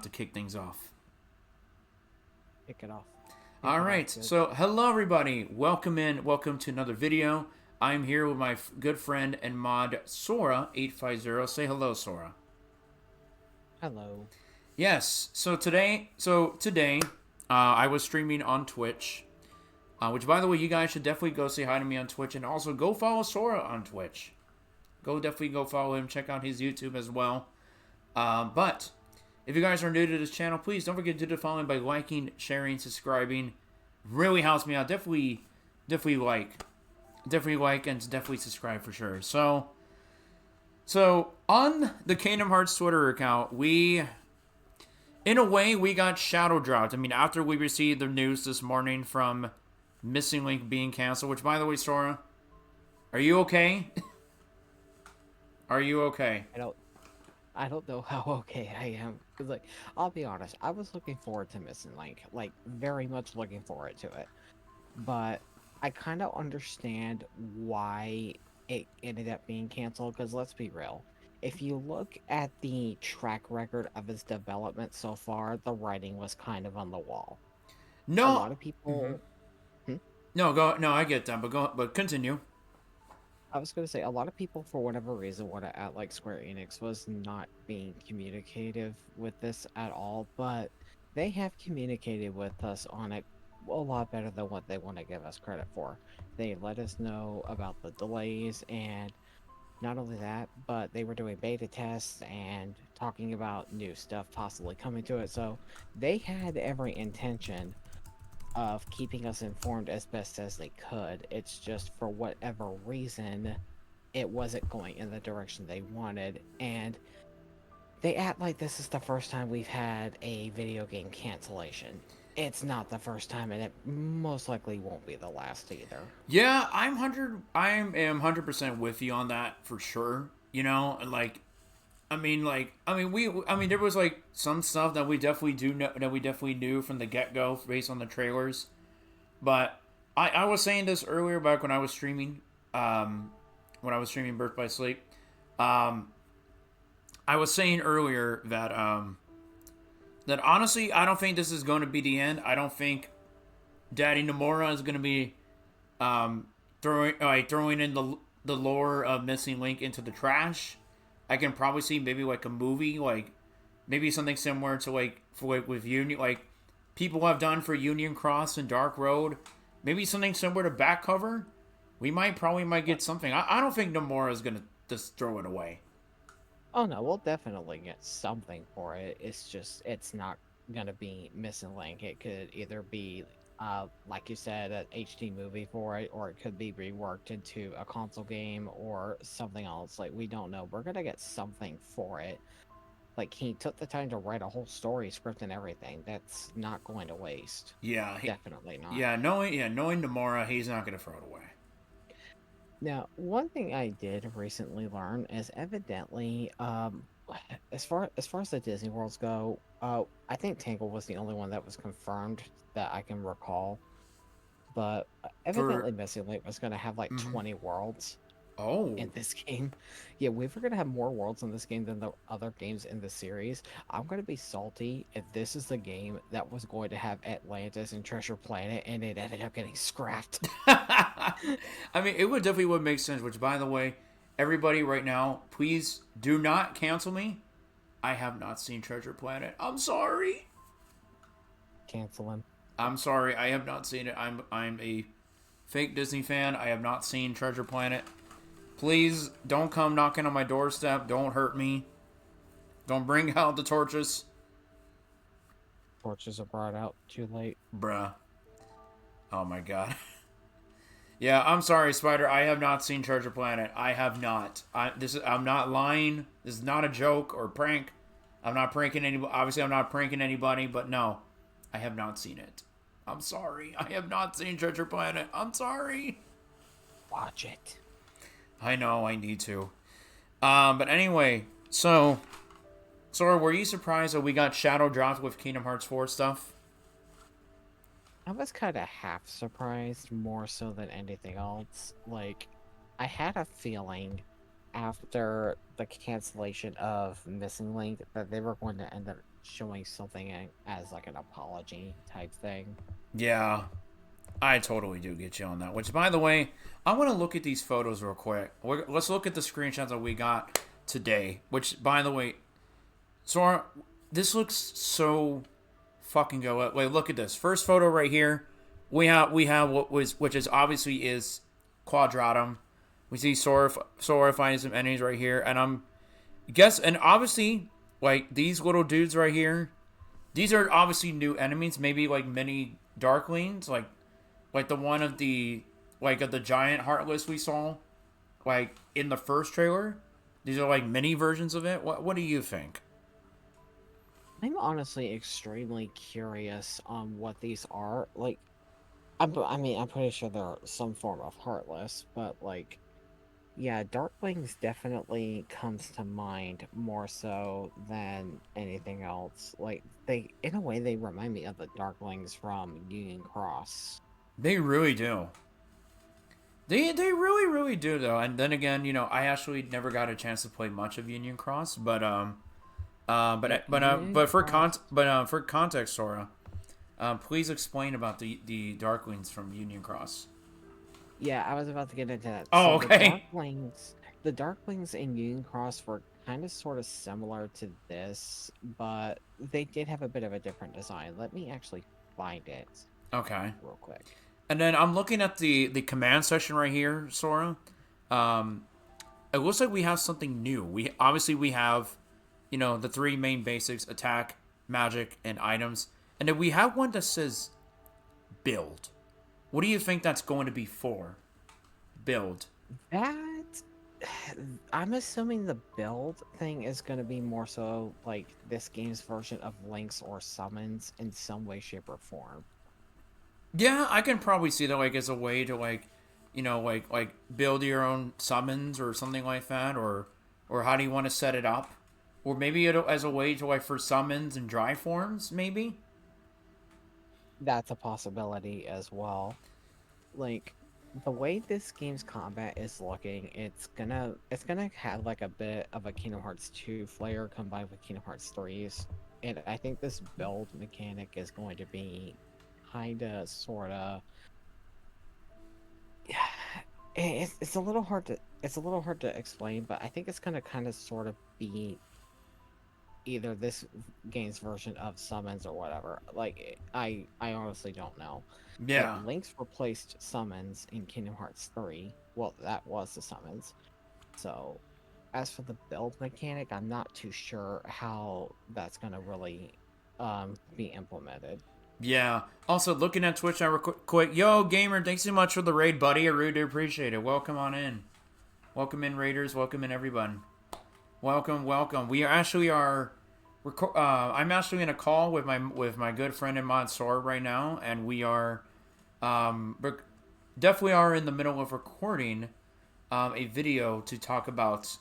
to kick things off. Kick it off. All Kick it off, right, good. so hello everybody. Welcome to another video. I'm here with my good friend and mod Sora850. Say hello, Sora. Hello. Yes. So today, I was streaming on Twitch. Which, by the way, you guys should definitely go say hi to me on Twitch, and also go follow Sora on Twitch. Definitely go follow him. Check out his YouTube as well. But if you guys are new to this channel, please don't forget to do the following by liking, sharing, subscribing. Really helps me out. Definitely like, and definitely subscribe for sure. So on the Kingdom Hearts Twitter account, in a way, we got shadow dropped. I mean, after we received the news this morning from Missing Link being canceled. Which, by the way, Sora, are you okay? Are you okay? I don't I don't know how okay I am. Cause like I'll be honest, I was looking forward to Missing Link. Like very much looking forward to it. But I kinda understand why it ended up being canceled, because let's be real. If you look at the track record of its development so far, the writing was kind of on the wall. A No. lot of Mm-hmm. people hmm? No, go. No, I get that, but continue. I was gonna say a lot of people, for whatever reason, want to act like Square Enix was not being communicative with this at all, but they have communicated with us on it a lot better than what they want to give us credit for. They let us know about the delays, and not only that, but they were doing beta tests and talking about new stuff possibly coming to it. So they had every intention of keeping us informed as best as they could. It's just for whatever reason it wasn't going in the direction they wanted, and they act like this is the first time we've had a video game cancellation. It's not the first time, and it most likely won't be the last either. Yeah, I am 100% with you on that for sure. You know, I mean, there was like some stuff that we definitely do know that we definitely knew from the get go based on the trailers. But I was saying this earlier back when I was streaming Birth by Sleep. Um, I was saying earlier that honestly, I don't think this is going to be the end. I don't think Daddy Nomura is going to be throwing in the lore of Missing Link into the trash. I can probably see maybe like a movie, like maybe something similar to with Union, like people have done for Union Cross and Dark Road. Maybe something similar to back cover. We might get something. I don't think Nomura is gonna just throw it away. Oh no, we'll definitely get something for it. It's just it's not gonna be Missing Link. It could either be like you said, an HD movie for it, or it could be reworked into a console game or something else. Like we don't know. We're gonna get something for it. Like he took the time to write a whole story script and everything. That's not going to waste. Yeah, Definitely not. knowing Nomura, he's not gonna throw it away. Now, one thing I did recently learn is evidently, as far as the Disney Worlds go, I think Tangle was the only one that was confirmed that I can recall. But For evidently, Missing Link was going to have like mm-hmm. 20 worlds Oh, in this game. Yeah, we were going to have more worlds in this game than the other games in the series. I'm going to be salty if this is the game that was going to have Atlantis and Treasure Planet and it ended up getting scrapped. I mean, it would make sense. Which, by the way, everybody right now, please do not cancel me. I have not seen Treasure Planet. I'm sorry. Canceling. I'm sorry. I have not seen it. I'm a fake Disney fan. I have not seen Treasure Planet. Please don't come knocking on my doorstep. Don't hurt me. Don't bring out the torches, Torches are brought out too late. bruh. Oh my god. Yeah, I'm sorry, Spider. I have not seen Treasure Planet. I have not. I'm not lying. This is not a joke or prank. I'm not pranking anybody. Obviously, I'm not pranking anybody. But no, I have not seen it. I'm sorry. I have not seen Treasure Planet. I'm sorry. Watch it. I know. I need to. But anyway, Sora, were you surprised that we got shadow dropped with Kingdom Hearts 4 stuff? I was kind of half surprised, more so than anything else. Like, I had a feeling after the cancellation of Missing Link that they were going to end up showing something as like an apology type thing. Yeah, I totally do get you on that. Which, by the way, I want to look at these photos real quick. Let's look at the screenshots that we got today. Which, by the way, Sora, this looks so fucking good. Wait, look at this first photo right here. We have which is obviously is Quadratum. We see Sora finding some enemies right here, and and obviously like these little dudes right here. These are obviously new enemies, maybe like mini Darklings, like the one of the of the giant Heartless we saw, like in the first trailer. These are like mini versions of it. What do you think? I'm honestly extremely curious on what these are. Like, I mean, I'm pretty sure they're some form of Heartless, but like, yeah, Darklings definitely comes to mind more so than anything else. Like, in a way, they remind me of the Darklings from Union Cross. They really do. They really do though. And then again, I actually never got a chance to play much of Union Cross, Yeah, Union Cross. for context, Sora, please explain about the Darklings from Union Cross. Yeah, I was about to get into that. Oh, So okay. The Darklings in Union Cross were kind of sort of similar to this, but they did have a bit of a different design. Let me actually find it Okay. real quick. And then I'm looking at the command section right here, Sora. Um, it looks like we have something new. We have, the three main basics: attack, magic, and items. And then we have one that says build. What do you think that's going to be for? Build. That I'm assuming the build thing is going to be more so like this game's version of links or summons in some way, shape, or form. Yeah, I can probably see that like as a way to like build your own summons or something like that, or how do you want to set it up, or maybe as a way to like for summons and dry forms, maybe. That's a possibility as well. Like the way this game's combat is looking, it's gonna have like a bit of a Kingdom Hearts 2 flair combined with Kingdom Hearts 3's. And I think this build mechanic is going to be kinda sorta it's a little hard to explain, but I think it's gonna kinda sort of be either this game's version of summons or whatever. Like I honestly don't know. Like Yeah. Link's replaced summons in Kingdom Hearts 3. Well, that was the summons. So as for the build mechanic, I'm not too sure how that's gonna really be implemented. Yeah. Also, looking at Twitch, quick. Yo, gamer, thanks so much for the raid, buddy. I really do appreciate it. Welcome on in. Welcome in, raiders. Welcome in, everyone. Welcome, welcome. We actually are. I'm actually in a call with my good friend and mod Sora right now, and we are, definitely are in the middle of recording, a video to talk about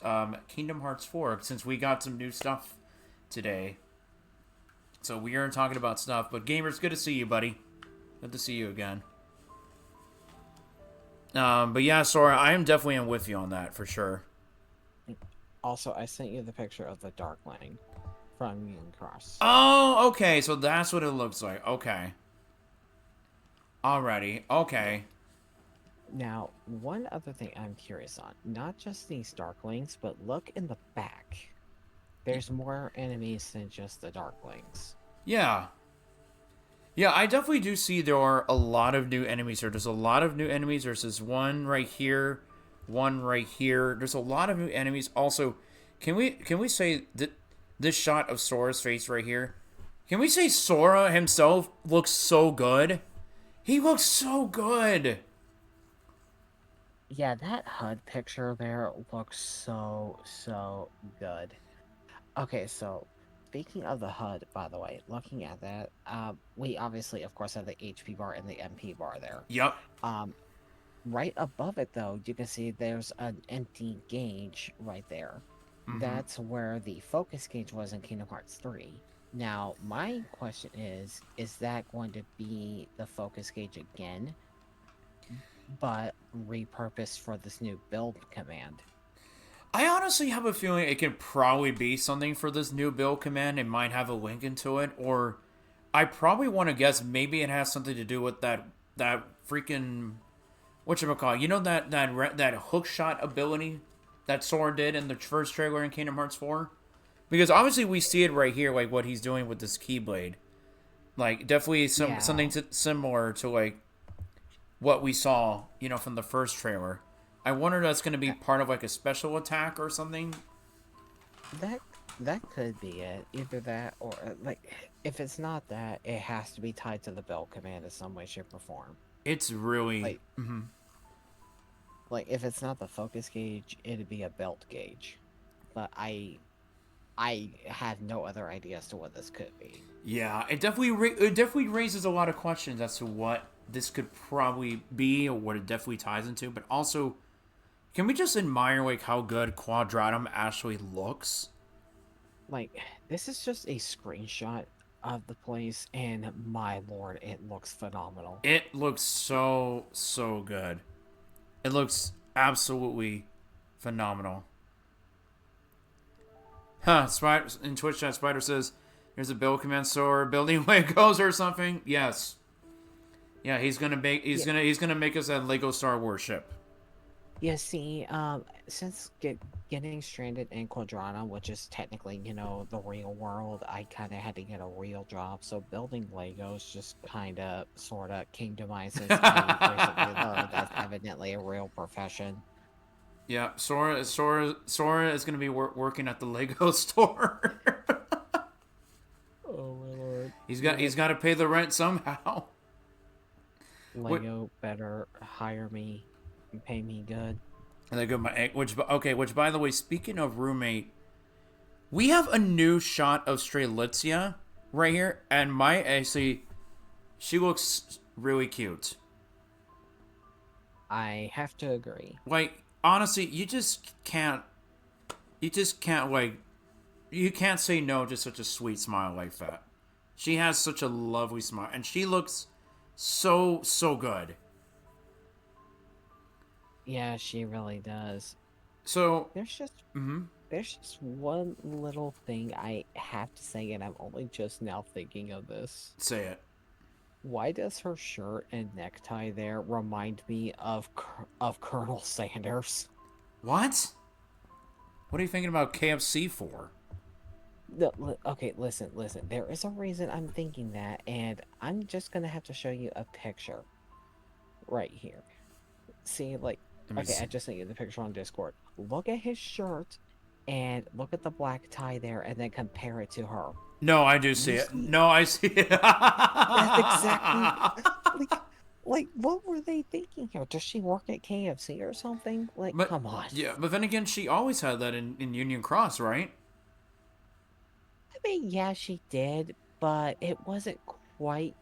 Kingdom Hearts 4 since we got some new stuff today. So we are talking about stuff. But gamers, good to see you, buddy. Good to see you again. But yeah, Sora, I am definitely in with you on that for sure. Also, I sent you the picture of the Darkling from Union Cross. Oh, okay. So that's what it looks like. Okay. Alrighty. Okay. Now, one other thing I'm curious on, not just these Darklings, but look in the back. There's more enemies than just the Darklings. Yeah. Yeah, I definitely do see there are a lot of new enemies here. There's a lot of new enemies. There's this one right here, one right here. There's a lot of new enemies. Also, can we say that this shot of Sora's face right here? Can we say Sora himself looks so good? He looks so good. Yeah, that HUD picture there looks so good. Okay, so speaking of the HUD, by the way, looking at that, we obviously, of course, have the HP bar and the MP bar there. Yep. Um, right above it, though, you can see there's an empty gauge right there. Mm-hmm. That's where the focus gauge was in Kingdom Hearts 3. Now, my question is that going to be the focus gauge again, but repurposed for this new build command? I honestly have a feeling it can probably be something for this new build command. It might have a link into it, or I probably want to guess maybe it has something to do with that freaking whatchamacallit. You know that hook shot ability that Sora did in the first trailer in Kingdom Hearts 4? Because obviously we see it right here, like what he's doing with this Keyblade. Like definitely Yeah, something similar to like what we saw, from the first trailer. I wonder if that's going to be that part of like a special attack or something. that that could be it. Either that or like, if it's not that, it has to be tied to the belt command in some way, shape, or form. It's really. Like, if it's not the focus gauge, it'd be a belt gauge. But I have no other idea as to what this could be. Yeah, it definitely raises a lot of questions as to what this could probably be or what it definitely ties into. But also, can we just admire like how good Quadratum actually looks? Like, this is just a screenshot of the place, and my lord, it looks phenomenal. It looks so good. It looks absolutely phenomenal. Huh? Spider in Twitch chat, Spider says, "There's a build command store building Legos or something." Yes. Yeah, he's gonna make Yeah, he's gonna make us a Lego Star Wars ship. yeah. See, since getting stranded in Quadrana, which is technically, the real world, I kind of had to get a real job. So building Legos just kind of, sort of came to mind since I recently learned that's evidently a real profession. Yeah, Sora is gonna be working at the Lego store. Oh my lord. He's got to pay the rent somehow. What? Lego better hire me and pay me good. And they go which okay. Which by the way, speaking of roommate, we have a new shot of Strelitzia right here, and actually, she looks really cute. I have to agree. Like honestly, you just can't like, you can't say no to such a sweet smile like that. She has such a lovely smile, and she looks so good. Yeah, she really does. So, There's just mm-hmm, there's just one little thing I have to say, and I'm only just now thinking of this. say it. Why does her shirt and necktie there remind me of Colonel Sanders? What? What are you thinking about KFC for? No, okay, listen. There is a reason I'm thinking that, and I'm just gonna have to show you a picture right here. See, like, Let me okay, I see. just sent you the picture on Discord. Look at his shirt and look at the black tie there, and then compare it to her. No, I do see You it. see, No, I see it. that's exactly like, what were they thinking here? Does she work at KFC or something? Like, but come on. yeah, but then again, she always had that in Union Cross, right? I mean, yeah, she did, but quite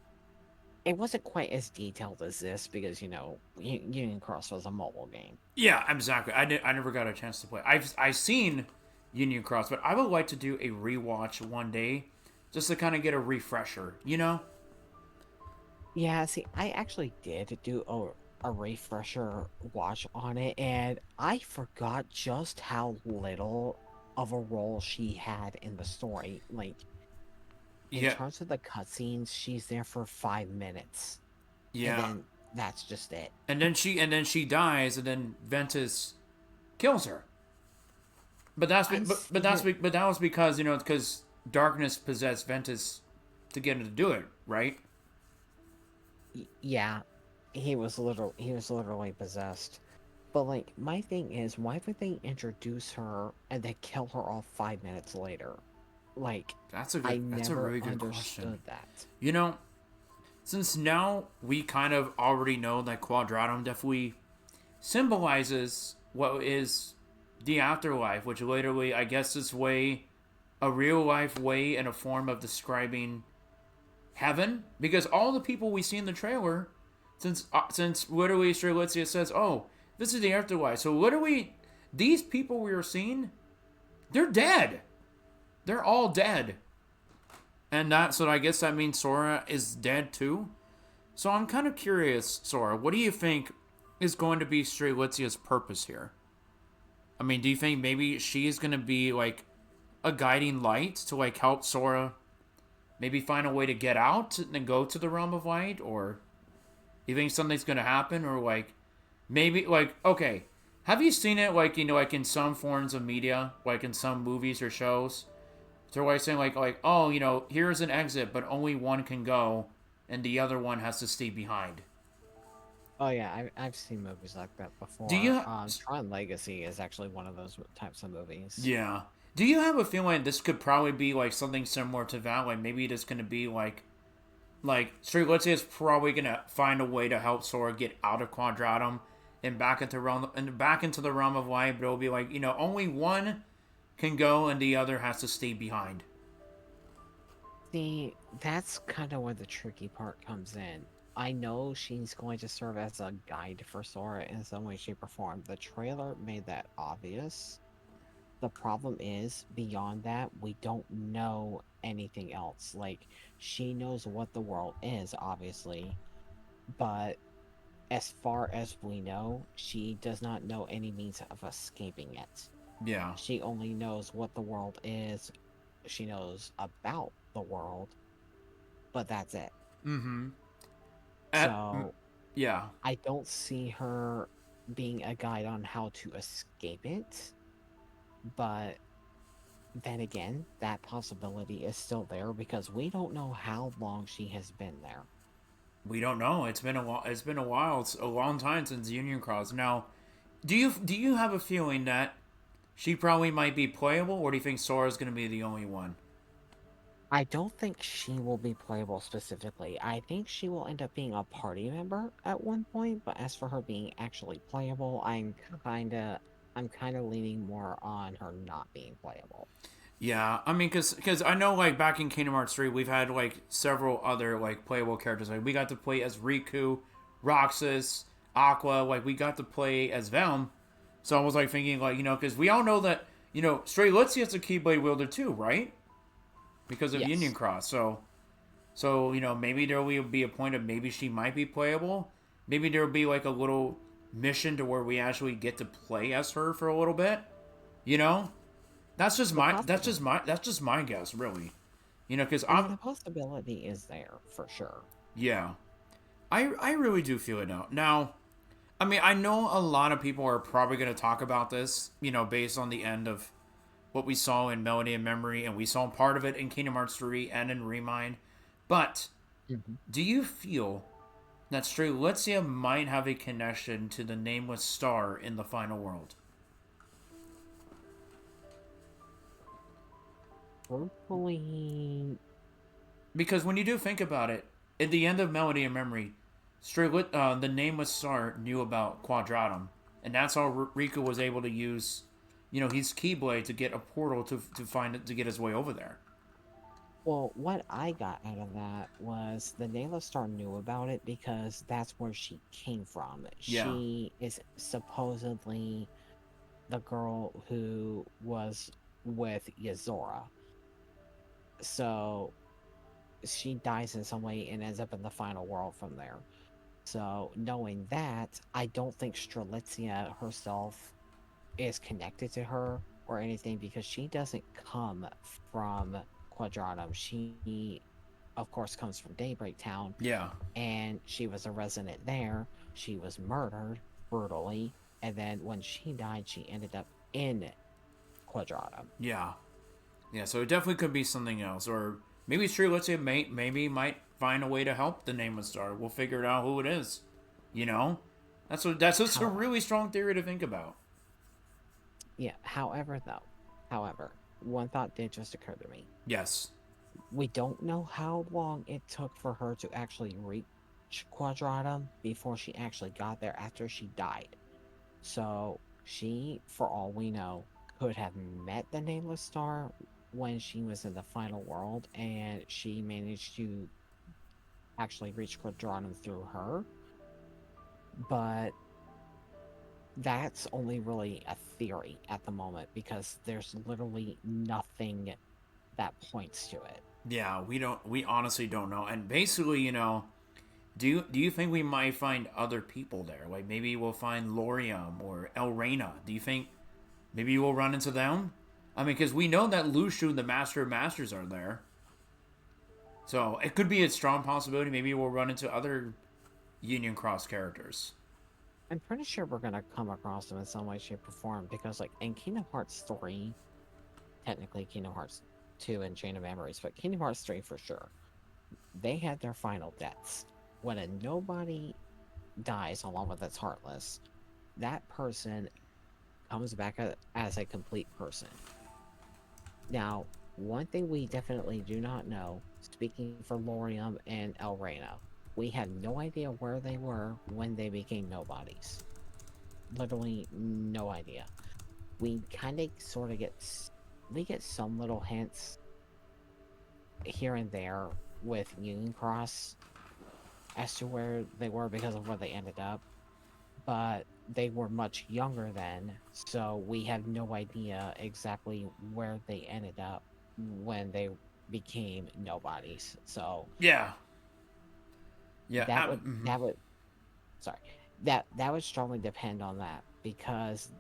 it wasn't quite as detailed as this because Union Cross was a mobile game. Yeah, exactly. I never got a chance to play. I've seen Union Cross, but I would like to do a rewatch one day, just to kind of get a refresher. You know? Yeah, see, I actually did do a refresher watch on it, and I forgot just how little of a role she had in the story. Like, in Yeah, terms of the cutscenes, she's there for 5 minutes, and yeah. then that's just it. And then she dies, and then Ventus kills her. But that's I but see. but that was because because darkness possessed Ventus to get him to do it, right? Yeah, he was literally possessed. But like, my thing is, why would they introduce her and then kill her off 5 minutes later? Like, I That's a never really good question. understood that. You know, since now we kind of already know that Quadratum definitely symbolizes what is the afterlife, which literally, I guess, is a real life way and a form of describing heaven. Because all the people we see in the trailer, since literally Strelitzia says, "Oh, this is the afterlife," so literally these people we are seeing, they're dead. They're all dead, and so I guess that means Sora is dead too. So I'm kind of curious, Sora. What do you think is going to be Strelitzia's purpose here? I mean, do you think maybe she's gonna be like a guiding light to like help Sora maybe find a way to get out and go to the realm of light, or you think something's gonna happen, or like maybe like okay, have you seen it like like in some forms of media, like in some movies or shows, they're like saying like oh here's an exit, but only one can go, and the other one has to stay behind. Oh yeah, I've seen movies like that Do before. you? Tron Legacy is actually one of those types of movies. Yeah. Do you have a feeling this could probably be like something similar to that? Like maybe it is going to be like Straight Let's say it's probably gonna find a way to help Sora get out of Quadratum and back into the realm of light, but it'll be like only one can go and the other has to stay behind. See, that's kind of where the tricky part comes in. I know she's going to serve as a guide for Sora in some way, shape, or form. The trailer made that obvious. The problem is, beyond that, we don't know anything else. Like, she knows what the world is, obviously, but as far as we know, she does not know any means of escaping it. Yeah. She only knows what the world is, she knows about the world, but that's it. Mm-hmm. At, So, yeah. I don't see her being a guide on how to escape it, but then again, that possibility is still there because we don't know how long she has been there. We don't know. It's been a while. It's been a while. It's a long time since Union Cross. Now, do you have a feeling that she probably might be playable, or do you think Sora's going to be the only one? I don't think she will be playable specifically. I think she will end up being a party member at one point, but as for her being actually playable, I'm kind of leaning more on her not being playable. Yeah, I mean, cause I know like back in Kingdom Hearts 3, we've had like several other like playable characters. Like we got to play as Riku, Roxas, Aqua. Like we got to play as Velm. So I was like thinking like because we all know that Stray Litzy is a Keyblade wielder too, right? Because of Union Yes. Cross. So maybe there will be a point of maybe she might be playable. Maybe there will be like a little mission to where we actually get to play as her for a little bit. You know, that's just The my possibility. that's just my guess, really. Because I mean, I'm the possibility is there for sure. yeah, I really do feel it now. Now, I mean, I know a lot of people are probably going to talk about this, based on the end of what we saw in Melody and Memory, and we saw part of it in Kingdom Hearts 3 and in Remind. But Mhm. do you feel that Strelitzia might have a connection to the Nameless Star in the final world? Hopefully, Because when you do think about it, at the end of Melody and Memory, the Nameless Star knew about Quadratum, and that's how Riku was able to use, his Keyblade to get a portal to find it to get his way over there. well, what I got out of that was the Nayla Star knew about it because that's where she came from. Yeah, She is supposedly the girl who was with Yazora. So she dies in some way and ends up in the final world from there. So knowing that, I don't think Strelitzia herself is connected to her or anything because she doesn't come from Quadratum. She, of course, comes from Daybreak Town, yeah, and she was a resident there. She was murdered brutally, and then when she died, she ended up in Quadratum. yeah, yeah. So it definitely could be something else, or maybe Strelitzia maybe might find a way to help the Nameless Star. We'll figure it out who it is. You know, that's just a How, really strong theory to think about. yeah. However, one thought did just occur to me. Yes. We don't know how long it took for her to actually reach Quadratum before she actually got there after she died. So she, for all we know, could have met the Nameless Star when she was in the final world, and she managed to actually reach Quadratum through her. But that's only really a theory at the moment because there's literally nothing that points to it. Yeah, we honestly don't know. And basically, do you think we might find other people there? Like maybe we'll find Lorium or Elrena. Do you think Maybe we'll run into them. I mean, because we know that Lushu and the Master of Masters are there. So it could be a strong possibility. Maybe we'll run into other Union Cross characters. I'm pretty sure we're gonna come across them in some way, shape, or form because, like, in Kingdom Hearts 3, technically Kingdom Hearts 2 and Chain of Memories, but Kingdom Hearts 3 for sure, they had their final deaths. When a nobody dies along with its Heartless, that person comes back as a complete person. Now, one thing we definitely do not know, speaking for Lorium and El Reino, we have no idea where they were when they became nobodies. Literally no idea. We kind of sort of get some little hints here and there with Union Cross as to where they were because of where they ended up, but they were much younger then, so we have no idea exactly where they ended up when they became nobodies. So Yeah. that would sorry, that would strongly depend on that, because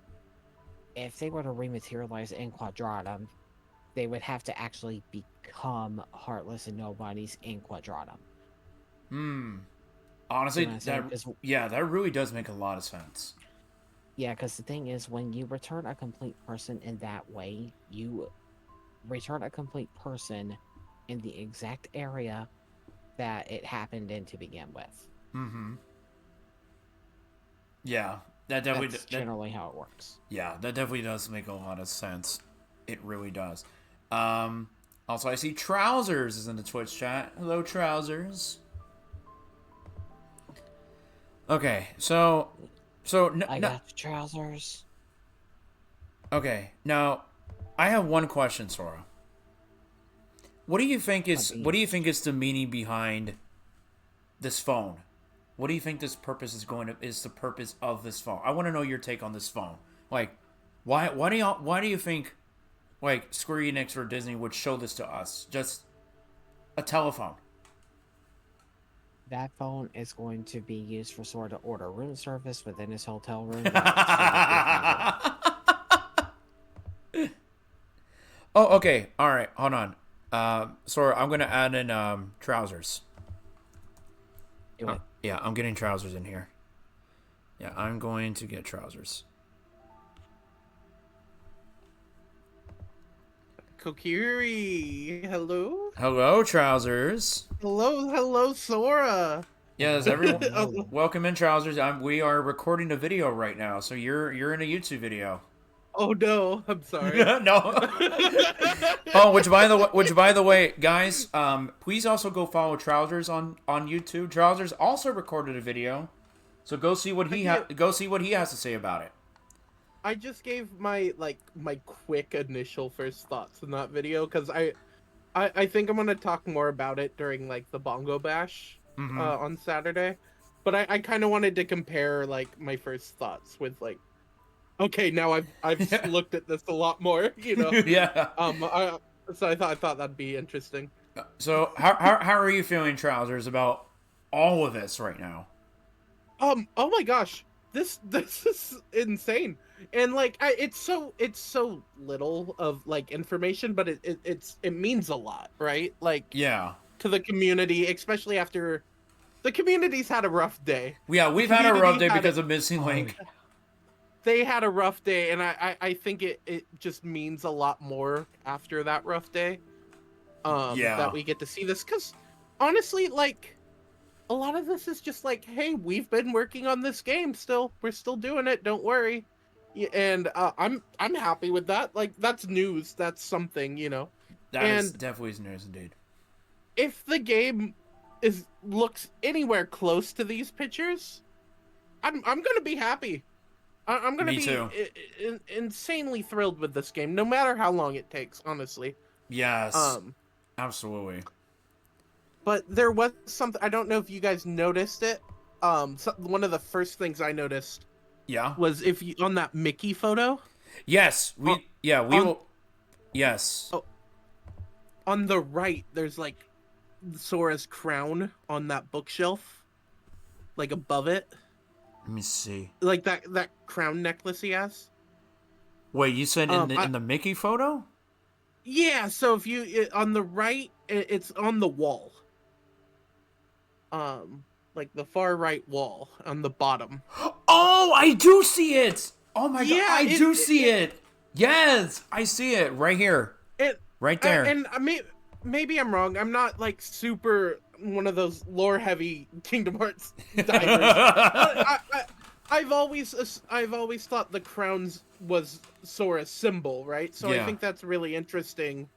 if they were to rematerialize in Quadratum, they would have to actually become Heartless and Nobodies in Quadratum. Honestly, that really does make a lot of sense. Yeah, because the thing is, when you return a complete person in that way, you return a complete person in the exact area that it happened in to begin with. Yeah, that definitely That's generally how it works. Yeah, that definitely does make a lot of sense. It really does. Also, I see Trousers is in the Twitch chat. Hello, Trousers. Okay, so I got the trousers. Okay, now I have one question, Sora. What do you think is the meaning behind this phone? What do you think is the purpose of this phone? I want to know your take on this phone. Like, why do you think, like, Square Enix or Disney would show this to us? Just a telephone. That phone is going to be used for Sora to order room service within his hotel room. Oh, okay. All right. Hold on. Sora, I'm gonna add in trousers. Yeah, I'm getting trousers in here. Yeah, I'm going to get trousers. Kokiri, hello? Hello, trousers. Hello, Sora. Yes, everyone. Welcome in, trousers. We are recording a video right now, so you're in a YouTube video. Oh no, I'm sorry. No. Oh, which by the way, guys, please also go follow Trousers on YouTube. Trousers also recorded a video, so go see what he has to say about it. I just gave my quick initial first thoughts in that video because I think I'm gonna talk more about it during like the Bongo Bash on Saturday, but I kind of wanted to compare like my first thoughts with like, okay, now I've looked at this a lot more, you know. Yeah. So I thought that'd be interesting. So how are you feeling, Trousers, about all of this right now? Oh my gosh, this is insane, and like it's so little of like information, but it means a lot, right? Like, yeah, to the community, especially after the community's had a rough day. Yeah, we've had a rough day because of Missing Link. They had a rough day, and I think it just means a lot more after that rough day. That we get to see this, because honestly, like, a lot of this is just like, hey, we've been working on this game still. We're still doing it. Don't worry. And I'm happy with that. Like, that's news. That's something, you know. That is definitely news indeed. If the game looks anywhere close to these pictures, I'm gonna be happy. I'm gonna be insanely thrilled with this game, no matter how long it takes. Honestly. Yes. Absolutely. But there was something, I don't know if you guys noticed it. One of the first things I noticed. Yeah. Was if you on that Mickey photo. Yes. Will. Yes. Oh, on the right, there's like Sora's crown on that bookshelf, like above it. Let me see. Like that crown necklace he has. Wait, you said in the Mickey photo? Yeah, so if you on the right, it's on the wall. Like the far right wall on the bottom. Oh, I do see it. Oh my god, I do see it. it. Yes, I see it right here. Right there. And maybe I'm wrong. I'm not like super one of those lore heavy Kingdom Hearts divers. I've always thought the crowns was Sora's symbol, right? So I think that's really interesting.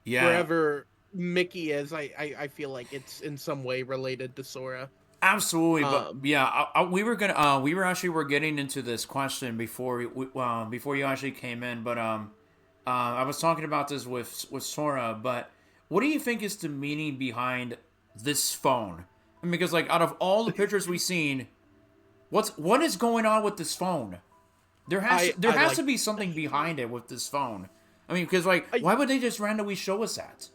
Yeah. Wherever Mickey is, I feel like it's in some way related to Sora. Absolutely, but yeah, we were getting into this question before you actually came in, but I was talking about this with Sora, but what do you think is the meaning behind this phone? I mean, because like out of all the pictures we've seen, what is going on with this phone? There has to be something behind it with this phone. I mean, because like, why would they just randomly show us that?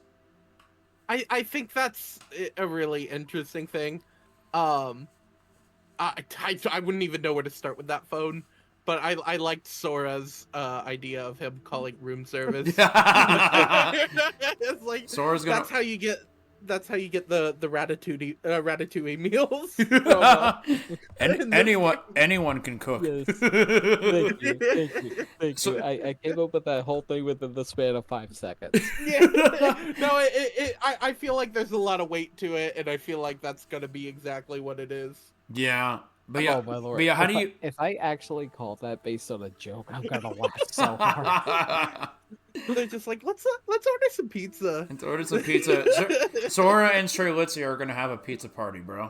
I think that's a really interesting thing. I wouldn't even know where to start with that phone, but I liked Sora's idea of him calling room service. It's like Sora's gonna... that's how you get the ratatouille meals. And anyone can cook. Yes. Thank you. I came up with that whole thing within the span of 5 seconds. Yeah. No, I feel like there's a lot of weight to it, and I feel like that's gonna be exactly what it is. Yeah. But yeah, oh my lord! But yeah, if I actually call that based on a joke, I'm gonna laugh so hard. They're just like, let's order some pizza. Let's order some pizza. Sora and Strelitzia are gonna have a pizza party, bro.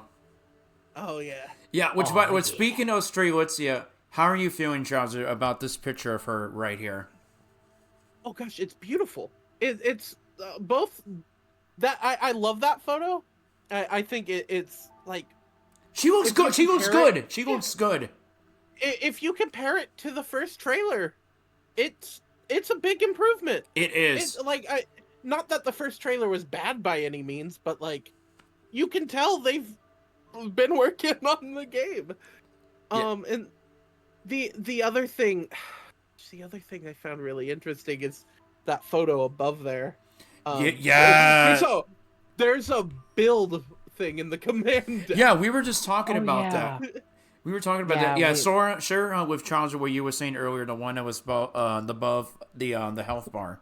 Oh yeah. Yeah. Speaking of Strelitzia, how are you feeling, Trouser, about this picture of her right here? Oh gosh, it's beautiful. It's both. I love that photo. I think it's like. She looks good. She looks good. She looks good. If you compare it to the first trailer, it's a big improvement. It is. It's like not that the first trailer was bad by any means, but like you can tell they've been working on the game. And the other thing I found really interesting is that photo above there. Yeah. There's a build thing in the command deck. Yeah, we were just talking about that. We were talking about that. Yeah, Sora, sure. With Trouser, what you were saying earlier, the one that was above the health bar.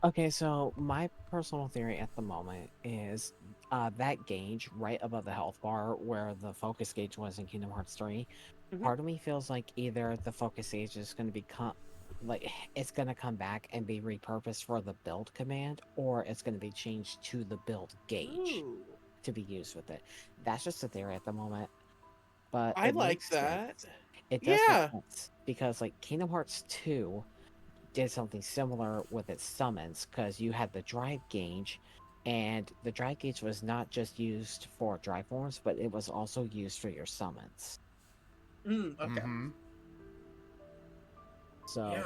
Okay, so my personal theory at the moment is that gauge right above the health bar, where the focus gauge was in Kingdom Hearts 3. Mm-hmm. Part of me feels like either the focus gauge is going to become it's going to come back and be repurposed for the build command, or it's going to be changed to the build gauge. Ooh. To be used with it. That's just a theory at the moment, but I like that. Sense. It does make sense because like Kingdom Hearts 2 did something similar with its summons, because you had the drive gauge, and the drive gauge was not just used for drive forms, but it was also used for your summons. Okay. Mm-hmm. So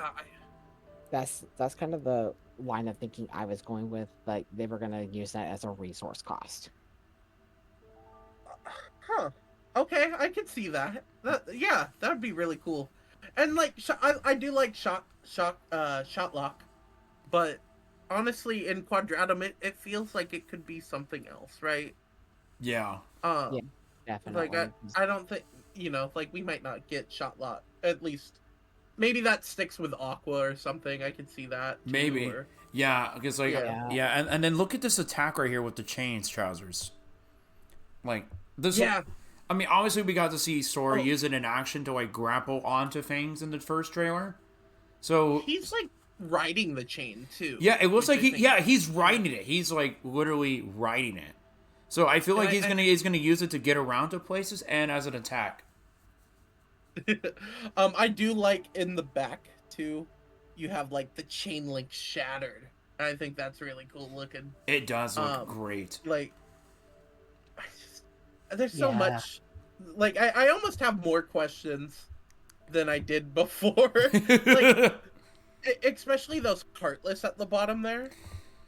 that's kind of the line of thinking I was going with. Like they were gonna use that as a resource cost. Huh. Okay, I can see that. That would be really cool. And like, I do like shot lock, but honestly, in Quadratum, it feels like it could be something else, right? Yeah. Yeah, definitely. Like I don't think like we might not get shot lock. At least, maybe that sticks with Aqua or something. I can see that. Too, maybe. Yeah, because like and then look at this attack right here with the chains, Trousers. Like. I mean, obviously we got to see Sora use it in action to like grapple onto things in the first trailer. So he's like riding the chain too. Yeah, it looks like he's riding it. He's like literally riding it. So I feel like he's gonna use it to get around to places and as an attack. I do like in the back too. You have like the chain link shattered. I think that's really cool looking. It does look great. Like. There's so much, like I almost have more questions than I did before. Like, especially those Heartless at the bottom there.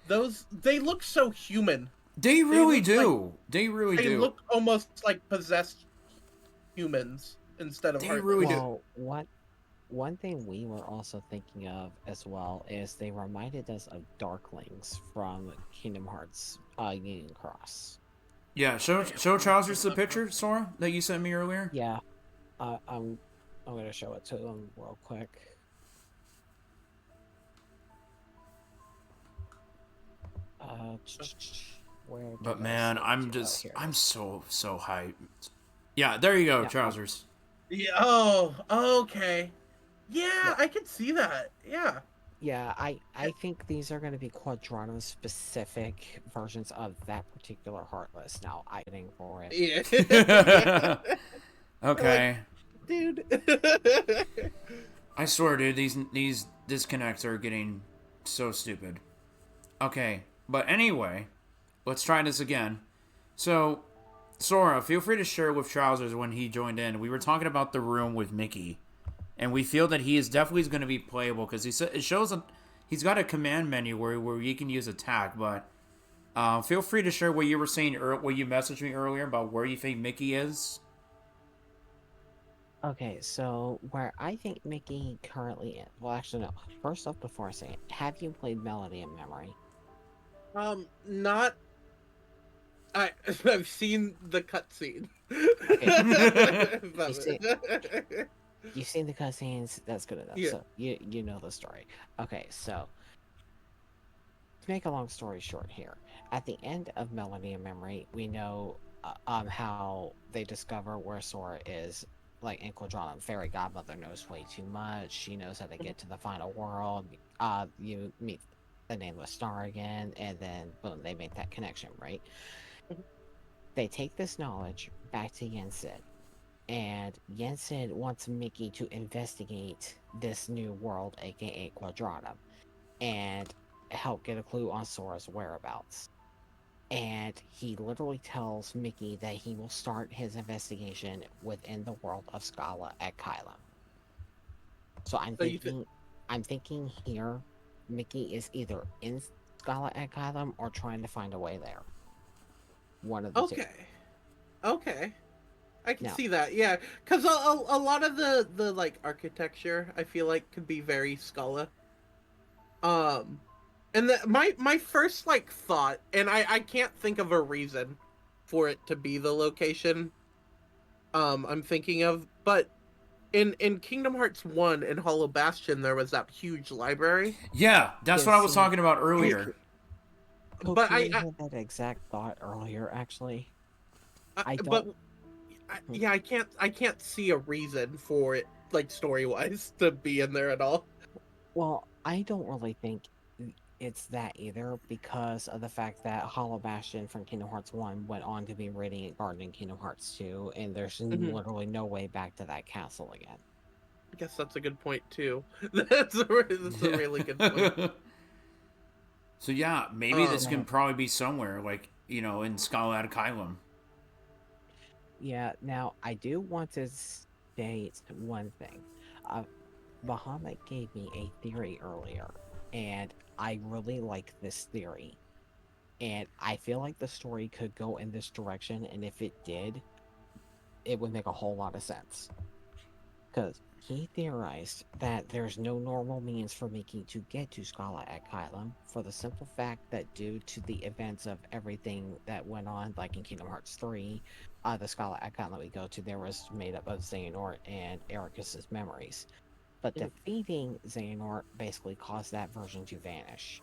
They look so human. They really do. They look almost like possessed humans instead of Heartless. Well, one thing we were also thinking of as well is they reminded us of Darklings from Kingdom Hearts Union Cross. Yeah, show Trousers the picture, Sora, that you sent me earlier. Yeah, I'm gonna show it to them real quick. Where But did I man, send I'm it to? just Here it I'm is. so hyped. Yeah, there you go, Yeah, Trousers. Yeah. Oh, okay. Yeah, yeah, I can see that. Yeah. yeah. I think these are going to be Quadrano specific versions of that particular Heartless. Now, I'm waiting for it. Yeah. Yeah. Like, Okay. dude. I swear, dude, these disconnects are getting so stupid. Okay, but anyway, let's try this again. So, Sora, feel free to share with Trousers when he joined in. We were talking about the room with Mickey, and we feel that he is definitely going to be playable because it shows he's got a command menu where you can use attack. But feel free to share what you were saying, what you messaged me earlier about where you think Mickey is. Okay, so where I think Mickey currently is. Well, actually, no. First off, before I say it, have you played Melody in Memory? Not. I've seen the cutscene. You've seen the cutscenes. That's good enough. Yeah. So you know the story. Okay, so to make a long story short here, at the end of Melody in Memory, we know how they discover where Sora is. Like in Quadrant, Fairy Godmother knows way too much. She knows how to get to the final world. You meet the Nameless Star again, and then boom, they make that connection, right? They take this knowledge back to Yensid, and Yensid wants Mickey to investigate this new world, aka Quadratum, and help get a clue on Sora's whereabouts. And he literally tells Mickey that he will start his investigation within the world of Scala at Kylum. So I'm thinking here, Mickey is either in Scala at Kylum or trying to find a way there. One of the two. Okay. I can Now, see that, yeah. Because a lot of the like architecture, I feel like, could be very Scala. And my first like thought, and I can't think of a reason for it to be the location I'm thinking of, but in Kingdom Hearts 1 and Hollow Bastion there was that huge library. Yeah, that's what I was talking about earlier. But I had that exact thought earlier, actually. Yeah, I can't see a reason for it, like story-wise, to be in there at all. Well, I don't really think it's that either, because of the fact that Hollow Bastion from Kingdom Hearts 1 went on to be Radiant Garden in Kingdom Hearts 2, and there's literally no way back to that castle again. I guess that's a good point, too. That's a really good point. So yeah, maybe this can probably be somewhere, like, in Scala ad Kylum. Yeah, now, I do want to state one thing. Bahamut gave me a theory earlier, and I really like this theory. And I feel like the story could go in this direction, and if it did, it would make a whole lot of sense. Because he theorized that there's no normal means for Mickey to get to Scala at Kylum, for the simple fact that due to the events of everything that went on, like in Kingdom Hearts 3, the Scala at Kylum we go to, there was made up of Xehanort and Ericus's memories. But defeating Xehanort basically caused that version to vanish.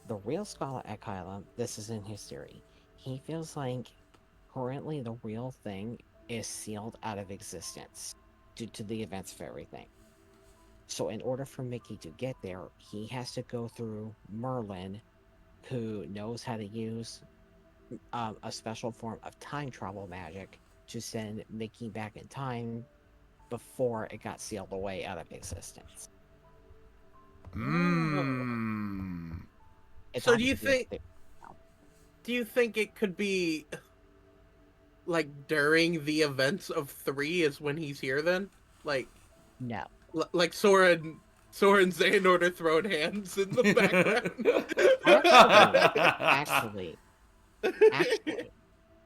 The real Scala at Kylum, this is in his theory, he feels like currently the real thing is sealed out of existence due to the events of everything. So in order for Mickey to get there, he has to go through Merlin, who knows how to use a special form of time travel magic to send Mickey back in time before it got sealed away out of existence. So do you think it could be like during the events of 3 is when he's here then? Like, no. Like Sora and Xehanort are throwing hands in the background. Actually,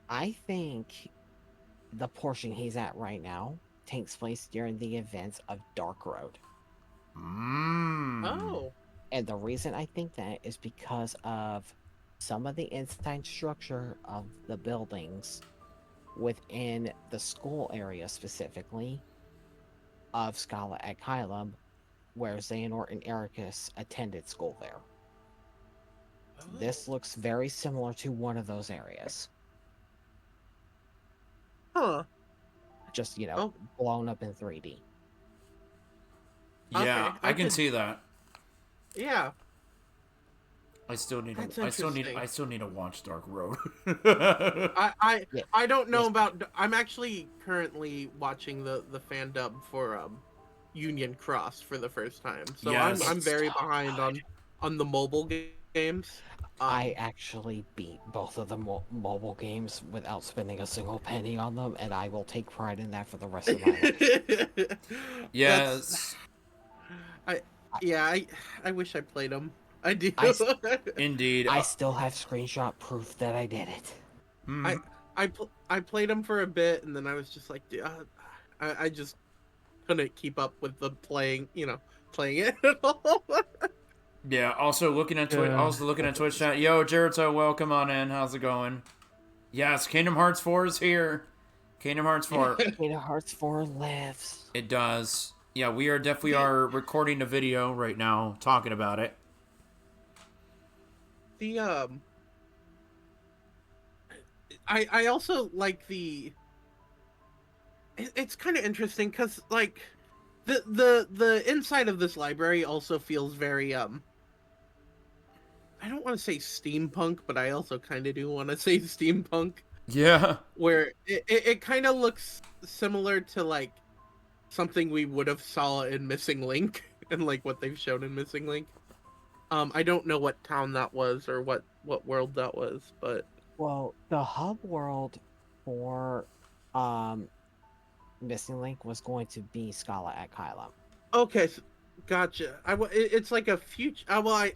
I think the portion he's at right now takes place during the events of Dark Road. Oh. And the reason I think that is because of some of the inside structure of the buildings within the school area specifically of Scala at Kylum, where Xehanort and Ericus attended school there. This looks very similar to one of those areas. Huh. Just, Oh. blown up in 3D. Yeah, Okay, I can see that. Yeah. I still need to watch Dark Road. I don't know about. I'm actually currently watching the fan dub for Union Cross for the first time, so Yes. I'm very behind on the mobile games. I actually beat both of the mobile games without spending a single penny on them, and I will take pride in that for the rest of my life. Yes. I wish I played them. I do. Indeed. I still have screenshot proof that I did it. I played them for a bit, and then I was just like, dude, I just couldn't keep up with the playing it at all. Yeah. Also looking at Twitch chat. Yo, Jaredto, welcome on in. How's it going? Yes, Kingdom Hearts 4 is here. Kingdom Hearts 4. Kingdom Hearts 4 lives. It does. Yeah, we are definitely recording a video right now talking about it. The I also like the. It's kind of interesting because like the inside of this library also feels very I don't want to say steampunk, but I also kind of do want to say steampunk. Yeah. Where it kind of looks similar to like something we would have saw in Missing Link and like what they've shown in Missing Link. I don't know what town that was or what world that was, but well, the hub world for Missing Link was going to be Scala at Kylum. Okay, gotcha. It's like a future. Well, I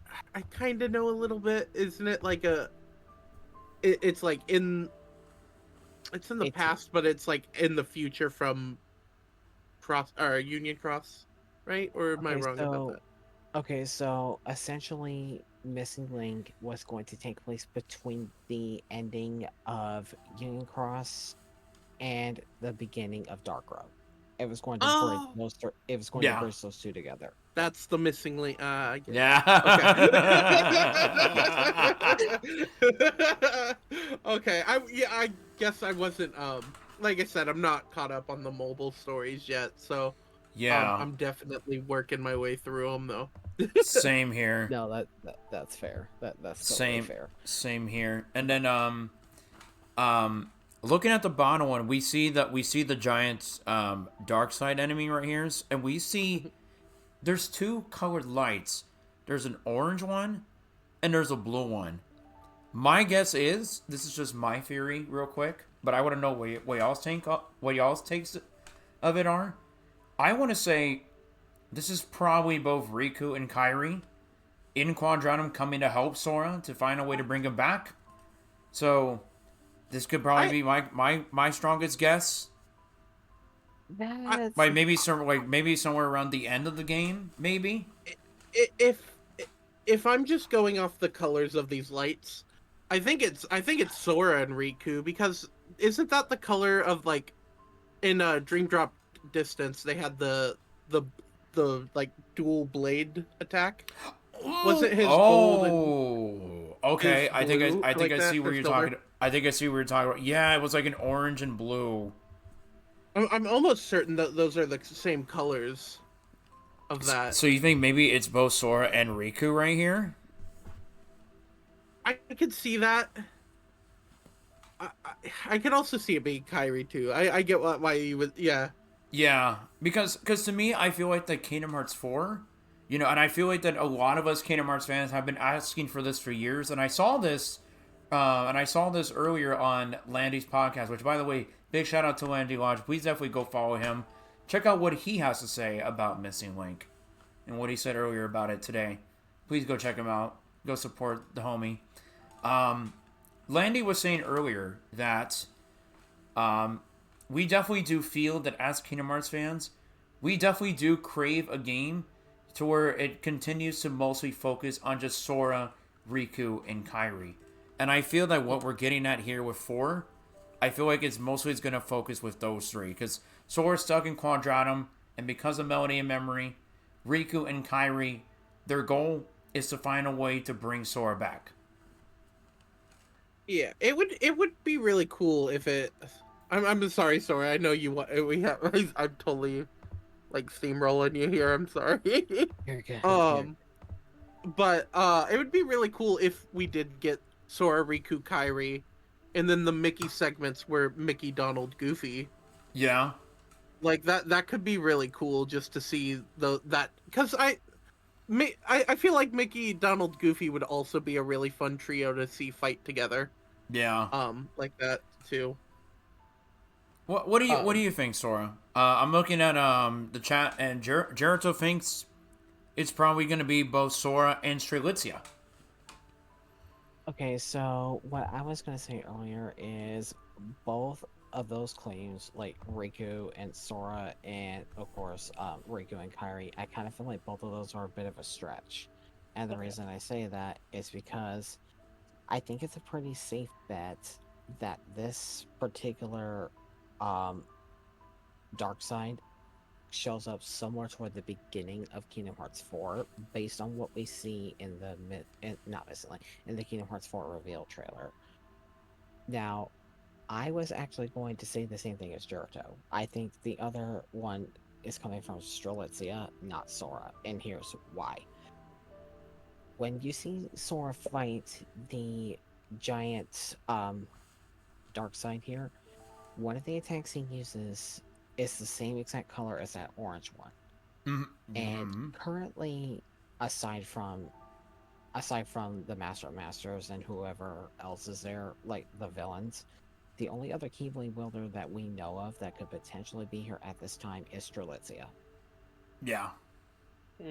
kind of know a little bit. Isn't it like a? It's like in. It's in the past, but it's like in the future from Cross or Union Cross, right? Or am I wrong about that? Okay, so essentially, Missing Link was going to take place between the ending of Union Cross and the beginning of Dark Road. It was going to bridge those. It was going to bridge those two together. That's the Missing Link. I get it. Okay. I guess I wasn't. Like I said, I'm not caught up on the mobile stories yet, so. Yeah. I'm definitely working my way through them though. Same here. No, that's fair. That's totally fair. Same here. And then looking at the bottom one, we see the giant dark side enemy right here, and we see there's two colored lights. There's an orange one and there's a blue one. My guess is, this is just my theory real quick, but I want to know what y'all's takes of it are. I want to say this is probably both Riku and Kairi in Quadranum coming to help Sora to find a way to bring him back. So this could probably be my strongest guess. Maybe somewhere around the end of the game, maybe. If I'm just going off the colors of these lights, I think it's Sora and Riku, because isn't that the color of like in Dream Drop Distance they had the like dual blade attack? Was it his gold? Okay. I think like I see where you're talking. I think I see what you're talking about. Yeah, it was like an orange and blue. I'm almost certain that those are the same colors of that. So you think maybe it's both Sora and Riku right here? I could see that. I could also see it being Kairi too. I get why you would, yeah. Yeah, because to me, I feel like the Kingdom Hearts 4, and I feel like that a lot of us Kingdom Hearts fans have been asking for this for years, and I saw this earlier on Landy's podcast, which, by the way, big shout out to Landy Lodge. Please definitely go follow him. Check out what he has to say about Missing Link and what he said earlier about it today. Please go check him out. Go support the homie. Landy was saying earlier that we definitely do feel that as Kingdom Hearts fans, we definitely do crave a game to where it continues to mostly focus on just Sora, Riku, and Kairi. And I feel that what we're getting at here with 4, I feel like it's mostly going to focus with those 3. Because Sora's stuck in Quadratum, and because of Melody and Memory, Riku and Kairi, their goal is to find a way to bring Sora back. Yeah, it would be really cool if it. I'm sorry, Sora. I know you want. We have. I'm totally like steamrolling you here. I'm sorry. You're good. But it would be really cool if we did get Sora, Riku, Kairi, and then the Mickey segments were Mickey, Donald, Goofy. Yeah. Like that could be really cool just to see that, because I feel like Mickey, Donald, Goofy would also be a really fun trio to see fight together. Yeah. Like that too. What do you think, Sora? I'm looking at the chat, and Gerudo thinks it's probably going to be both Sora and Strelitzia. Okay, so what I was gonna say earlier is both of those claims, like Riku and Sora, and of course Riku and Kairi, I kind of feel like both of those are a bit of a stretch. And the reason I say that is because I think it's a pretty safe bet that this particular dark side shows up somewhere toward the beginning of Kingdom Hearts 4, based on what we see in the in the Kingdom Hearts 4 reveal trailer. Now, I was actually going to say the same thing as Gerudo. I think the other one is coming from Strelitzia, not Sora, and here's why. When you see Sora fight the giant dark side here, one of the attacks he uses is the same exact color as that orange one. Mm-hmm. And currently, aside from the Master of Masters and whoever else is there, like the villains, the only other Keyblade wielder that we know of that could potentially be here at this time is Strelitzia. Yeah.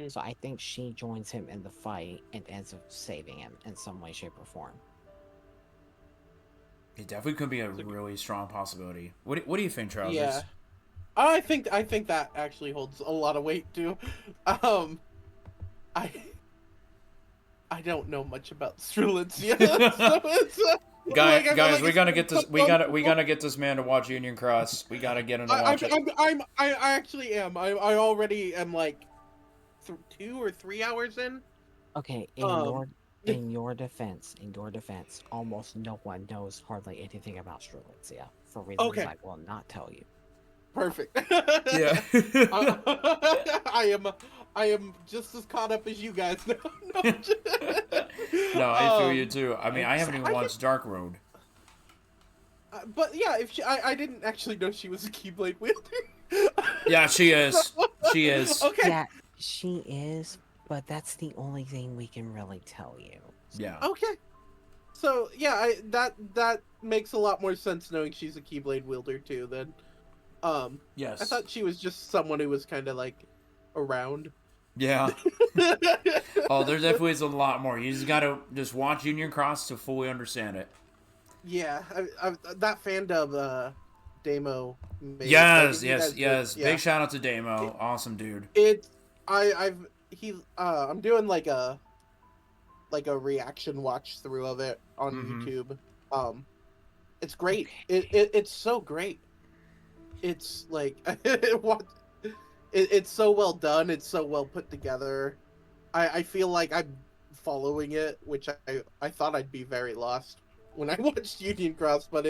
So I think she joins him in the fight and ends up saving him in some way, shape, or form. It definitely could be a really strong possibility. What do you think, Trousers? Yeah, I think that actually holds a lot of weight too. I don't know much about Strelitzia, so it's guys, we gotta get this. We gotta get this man to watch Union Cross. We gotta get him to watch it. I actually am. I already am like 2 or 3 hours in. Okay, in your defense, almost no one knows hardly anything about Strelitzia for reasons I will not tell you. Perfect. Yeah. I am just as caught up as you guys. No, no, I feel you too. I mean, I haven't even watched Dark Road. But yeah, if I didn't actually know she was a Keyblade wielder. Yeah, she is. She is. Okay. Yeah, she is, but that's the only thing we can really tell you. Yeah. Okay. So yeah, that makes a lot more sense knowing she's a Keyblade wielder too. Then, yes. I thought she was just someone who was kind of like around. Yeah. Oh, there definitely is a lot more. You just gotta watch Union Cross to fully understand it. Yeah, that fan dub, Damo. Yes. Big shout out to Damo. Awesome dude. I'm doing like a reaction watch through of it on YouTube. It's great. It's so great. It's like it's so well done. It's so well put together. I feel like I'm following it, which I thought I'd be very lost when I watched Union Cross, but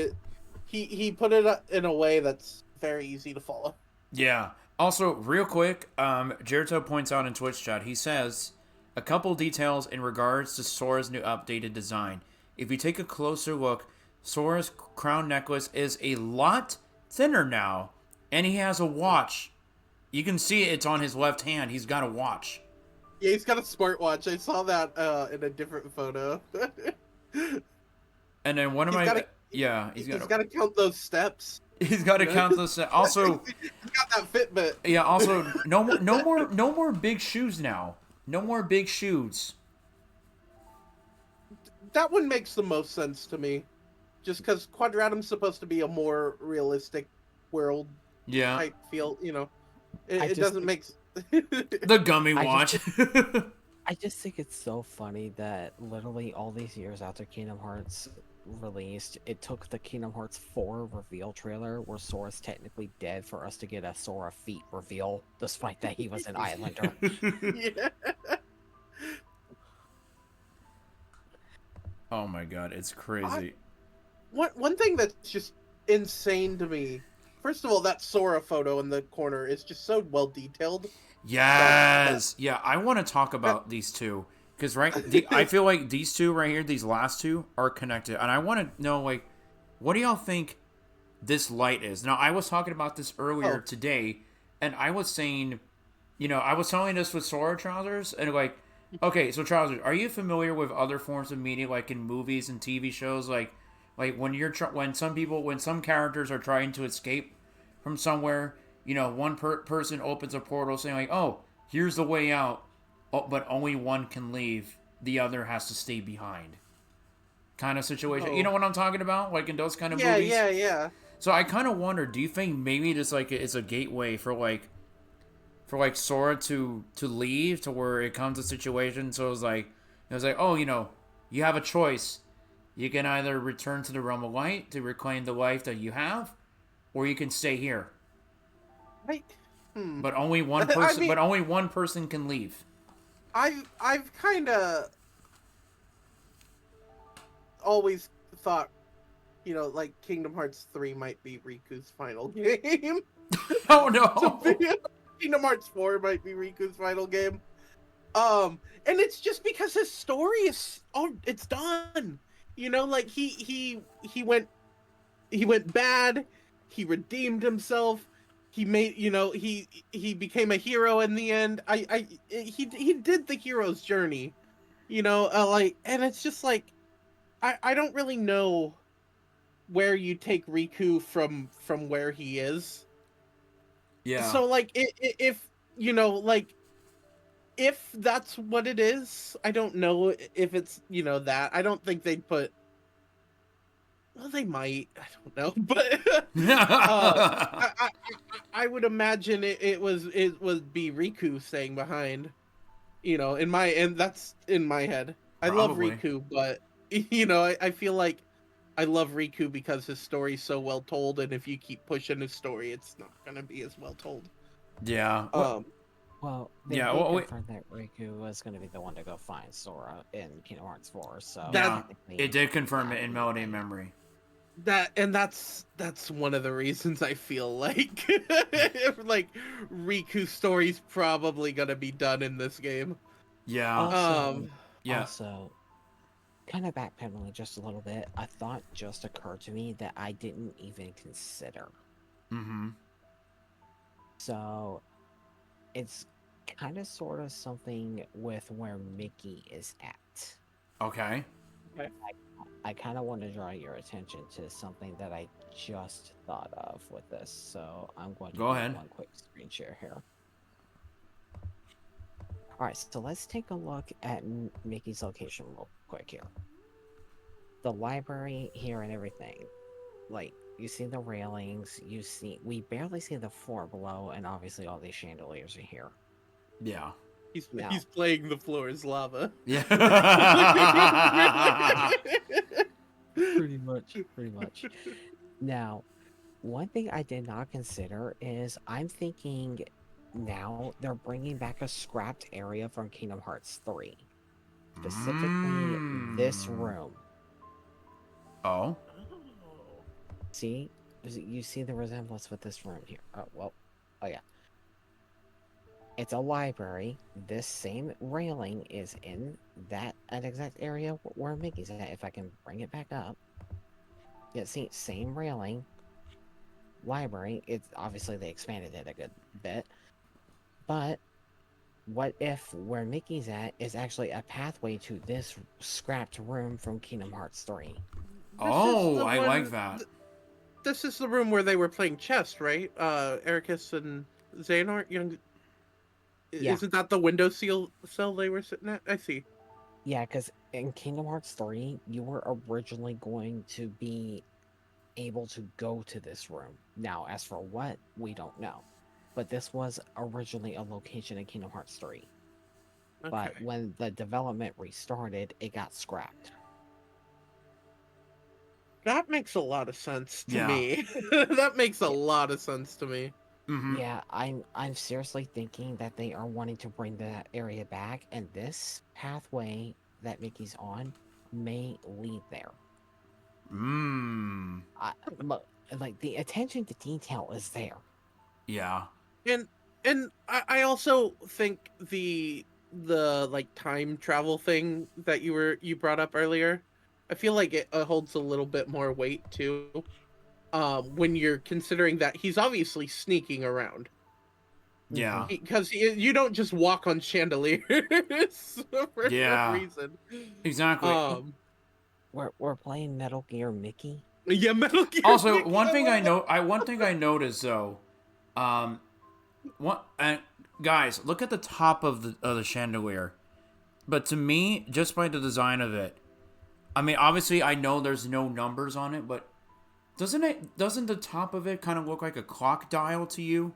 he put it in a way that's very easy to follow. Yeah. Also, real quick, Gerudo points out in Twitch chat, he says, a couple details in regards to Sora's new updated design. If you take a closer look, Sora's crown necklace is a lot thinner now, and he has a watch. You can see it's on his left hand. He's got a watch. Yeah, he's got a smartwatch. I saw that in a different photo. And then one of he's got to count those steps. He's got to count those steps. Also, he's got that Fitbit. Yeah. Also, no more big shoes now. No more big shoes. That one makes the most sense to me, just because Quadratum's supposed to be a more realistic world Yeah. type feel. I It doesn't think, make. The gummy I just watch. I just think it's so funny that literally all these years after Kingdom Hearts released, it took the Kingdom Hearts 4 reveal trailer where Sora's technically dead for us to get a Sora feet reveal, despite that he was an Islander. Yeah. Oh my god, it's I, crazy. one thing that's just insane to me. First of all, that Sora photo in the corner is just so well detailed. Yes. Yeah, I want to talk about these two because I feel like these two right here, these last two, are connected, and I want to know like, what do y'all think this light is? Now, I was talking about this earlier Oh, today, and I was saying, I was telling this with Sora Trousers, and like, okay, so Trousers, are you familiar with other forms of media, like in movies and TV shows, like when when some characters are trying to escape from somewhere, one person opens a portal saying like, oh, here's the way out, but only one can leave, the other has to stay behind, kind of situation. You know oh, what I'm talking about? Like in those kind of yeah, movies. yeah, yeah. So I kind of wonder, do you think maybe this like it's a gateway for Sora to leave to where it comes to situation. So it was like, oh, you have a choice. You can either return to the realm of light to reclaim the life that you have, or you can stay here. I, hmm. But only one I person. mean, But only one person can leave. I've kind of always thought, like Kingdom Hearts 3 might be Riku's final game. Oh So no! Kingdom Hearts 4 might be Riku's final game. And it's just because his story is it's done. Like he went bad, he redeemed himself, he made he became a hero in the end. He did the hero's journey, like, and it's just like I don't really know where you take Riku from where he is. Yeah, So like if like if that's what it is, I don't know if it's that. I don't think they'd put. Well, they might. I don't know, but I would imagine it would be Riku staying behind. And that's in my head. I love probably. Riku, but I feel like I love Riku because his story's so well told, and if you keep pushing his story, it's not gonna be as well told. Yeah. Um, Well, they Yeah. did Well, wait. confirm that Riku was going to be the one to go find Sora in Kingdom Hearts 4, so that Yeah. technically It did confirm that it in would be Melody the and thing. Memory. that's one of the reasons I feel like like Riku's story's probably gonna be done in this game. Yeah. Um, Also, Yeah. also, kind of backpedaling just a little bit, a thought just occurred to me that I didn't even consider. Mm-hmm. So, it's kind of sort of something with where Mickey is at. Okay. I kind of want to draw your attention to something that I just thought of with this, so I'm going to Go do ahead. one quick screen share here. Alright, so let's take a look at Mickey's location real quick here. The library here and everything. Like, you see the railings, we barely see the floor below, and obviously all these chandeliers are here. Yeah. Now, he's playing the floor is lava. Yeah. pretty much. Now, one thing I did not consider is I'm thinking now they're bringing back a scrapped area from Kingdom Hearts 3. Specifically, this room. Oh. See? You see the resemblance with this room here. Oh yeah. It's a library. This same railing is in that exact area where Mickey's at. If I can bring it back up. Yeah, see, same railing. Library. It's obviously they expanded it a good bit. But what if where Mickey's at is actually a pathway to this scrapped room from Kingdom Hearts 3? Oh, I like that. This is the room where they were playing chess, right? Ericus and Xehanort. Yeah. Isn't that the window cell they were sitting at? I see. Yeah, because in Kingdom Hearts 3, you were originally going to be able to go to this room. Now, as for what, we don't know. But this was originally a location in Kingdom Hearts 3. Okay. But when the development restarted, it got scrapped. That makes a lot of sense to Yeah. me. That makes a lot of sense to me. Mm-hmm. Yeah, I'm seriously thinking that they are wanting to bring that area back, and this pathway that Mickey's on may lead there. Like the attention to detail is there. Yeah. And I also think the like time travel thing that you brought up earlier, I feel like it holds a little bit more weight too. When you're considering that he's obviously sneaking around. Yeah. Because you don't just walk on chandeliers for no reason. Exactly. We're playing Metal Gear Mickey. Yeah, Metal Gear. Also, Mickey, one thing I noticed though, guys, look at the top of the chandelier. But to me, just by the design of it, I mean, obviously I know there's no numbers on it, but doesn't the top of it kind of look like a clock dial to you?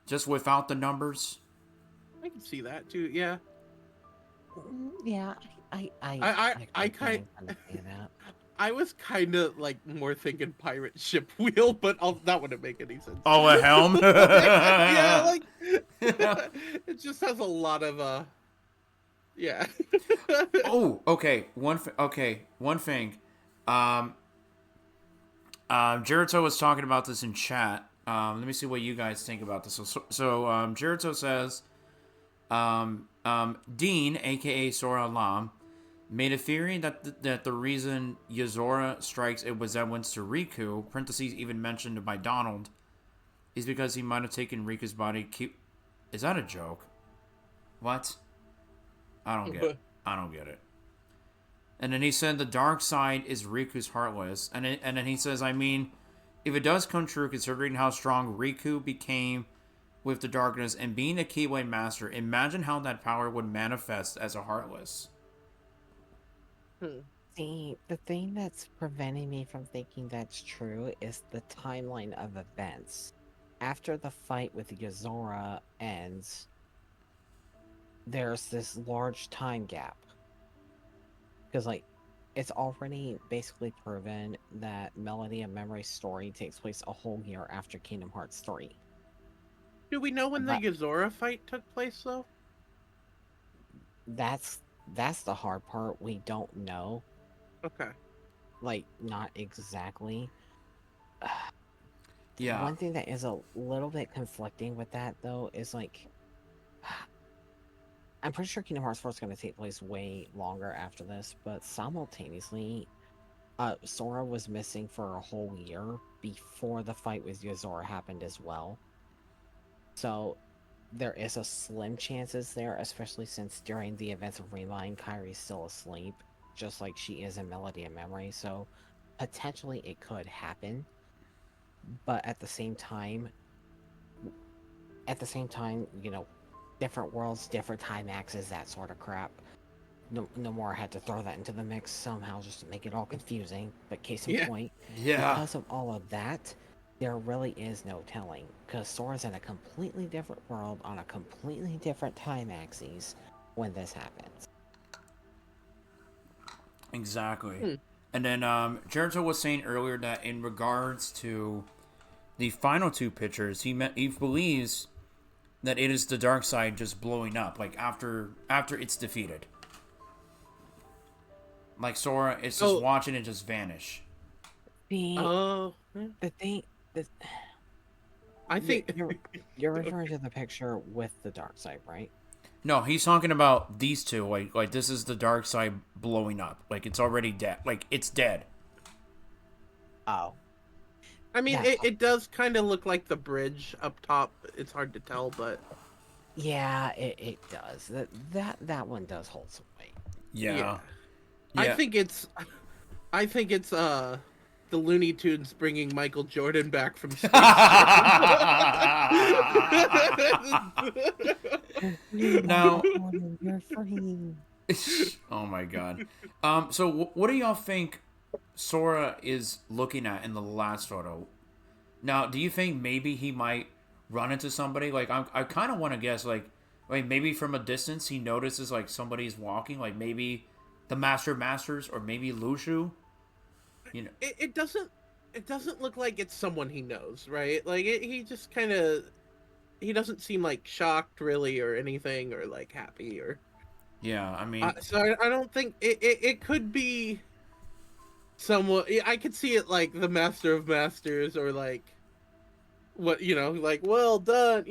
Just without the numbers? I can see that too. Yeah. Yeah, I was kind of like more thinking pirate ship wheel, but that wouldn't make any sense. Oh, a helm? Yeah, like it just has a lot of yeah. Oh, okay. One thing. Jirito was talking about this in chat. Let me see what you guys think about this. So Jirito says, Dean, aka Sora Lam, made a theory that the reason Yozora strikes a resemblance to Riku, parentheses even mentioned by Donald, is because he might have taken Riku's body. Is that a joke? What? I don't get it. And then he said the dark side is Riku's heartless. And then he says, I mean, if it does come true, considering how strong Riku became with the darkness and being a Keyblade master, imagine how that power would manifest as a heartless. See, the thing that's preventing me from thinking that's true is the timeline of events. After the fight with Yozora ends, there's this large time gap. Because, like, it's already basically proven that Melody of Memory's story takes place a whole year after Kingdom Hearts 3. Do we know when the Yozora fight took place, though? That's the hard part. We don't know. Okay. Like, not exactly. Yeah. One thing that is a little bit conflicting with that, though, is, like, I'm pretty sure Kingdom Hearts 4 is going to take place way longer after this, but simultaneously, Sora was missing for a whole year before the fight with Yozora happened as well. So, there is a slim chances there, especially since during the events of Rewind, Kairi's still asleep, just like she is in Melody of Memory, so potentially it could happen. But at the same time, you know, different worlds, different time axes, that sort of crap. Nomura had to throw that into the mix somehow just to make it all confusing. But case in point, because of all of that, there really is no telling. Because Sora's in a completely different world on a completely different time axis when this happens. Exactly. And then Jirito was saying earlier that in regards to the final two pictures, he believes that it is the dark side just blowing up, like after it's defeated. Like Sora is just watching it just vanish. The thing, I think you're referring to the picture with the dark side, right? No, he's talking about these two. Like this is the dark side blowing up. Like it's already dead. Like it's dead. Oh. I mean, it does kind of look like the bridge up top. It's hard to tell, but yeah, it does. That one does hold some weight. Yeah. I think it's the Looney Tunes bringing Michael Jordan back from space. Now, you're free. oh my god. So what do y'all think Sora is looking at in the last photo. Now, do you think maybe he might run into somebody? Like, I kind of want to guess, like maybe from a distance he notices like somebody's walking, like maybe the Master of Masters or maybe Lushu. You know? It doesn't look like it's someone he knows, right? Like he just he doesn't seem like shocked really or anything or like happy or Yeah, I mean, so I don't think it could be someone. I could see it like the Master of Masters or like what like well done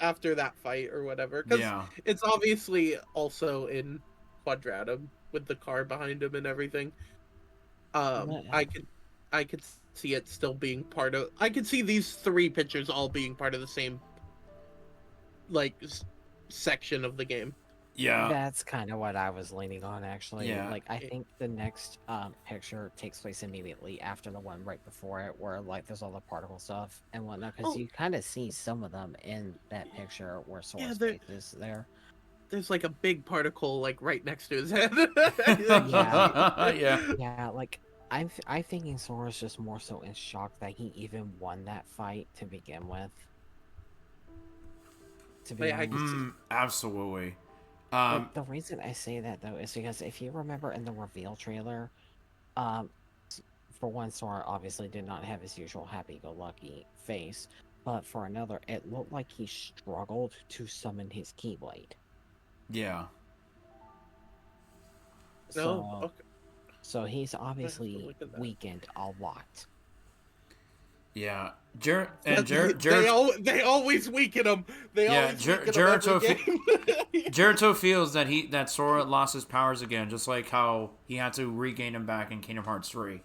after that fight or whatever because yeah, it's obviously also in Quadratum with the car behind him and everything. But, I could see it still being part of. I could see these three pictures all being part of the same like section of the game. yeah, That's kind of what I was leaning on, actually. yeah, Like, I think the next picture takes place immediately after the one right before it, where like there's all the particle stuff and whatnot. Because Oh you kind of see some of them in that picture where yeah, Sora's face is there. there's like a big particle like right next to his head. Yeah, yeah, yeah. Like I'm thinking Sora's just more so in shock that he even won that fight to begin with. To be Yeah, I can honest. see. absolutely. But the reason I say that though is because if you remember in the reveal trailer, um, for one, Sora obviously did not have his usual happy-go-lucky face, but for another, it looked like he struggled to summon his Keyblade. Yeah, No, So, okay. so he's I have to obviously look at that. weakened a lot. yeah. They always weaken him. They Yeah, always weaken him every game. Gerudo feels that that Sora lost his powers again, just like how he had to regain them back in Kingdom Hearts 3.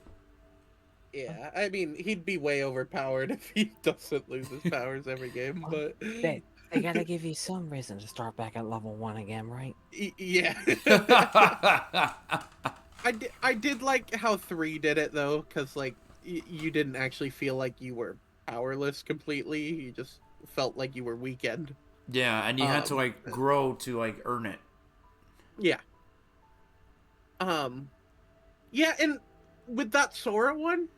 Yeah, I mean, he'd be way overpowered if he doesn't lose his powers every game, Well, but they gotta give you some reason to start back at level 1 again, right? Yeah. I did like how 3 did it though, because like you didn't actually feel like you were powerless completely. You just felt like you were weakened. Yeah, and you had to Um, like grow to like earn it. yeah. Um, yeah, and with that Sora one,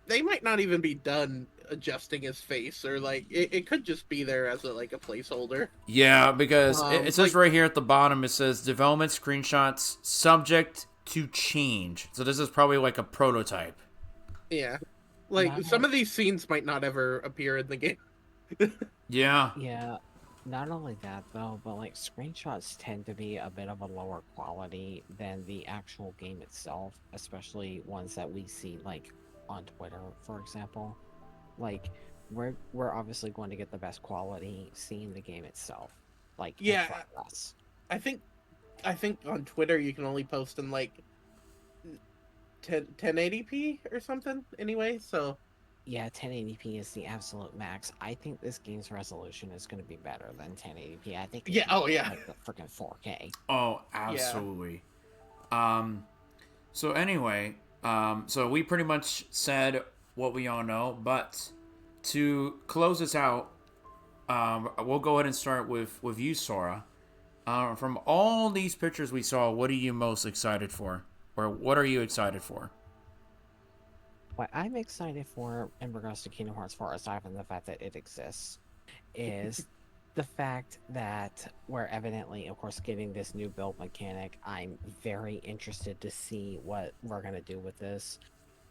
they might not even be done adjusting his face, or like it could just be there as a like a placeholder. Yeah, because it says Like right here at the bottom, it says development screenshots subject to change. So this is probably like a prototype. yeah, like Not some of these scenes might not ever appear in the game. Yeah, Yeah, not only that though, but like screenshots tend to be a bit of a lower quality than the actual game itself, especially ones that we see like on Twitter, for example. Like we're obviously going to get the best quality seeing the game itself, like in Yeah, front of us. I think I think on Twitter you can only post in like 1080p or something anyway, so Yeah, 1080p is the absolute max. I think this game's resolution is going to be better than 1080p. I think it yeah, should oh be yeah. like the freaking 4K. oh, Yeah. absolutely. So anyway, so we pretty much said what we all know, but to close this out, we'll go ahead and start with you, Sora. From all these pictures we saw, what are you most excited for, or what are you excited for? What I'm excited for in regards to Kingdom Hearts 4, aside from the fact that it exists, is the fact that we're evidently, of course, getting this new build mechanic. I'm very interested to see what we're going to do with this.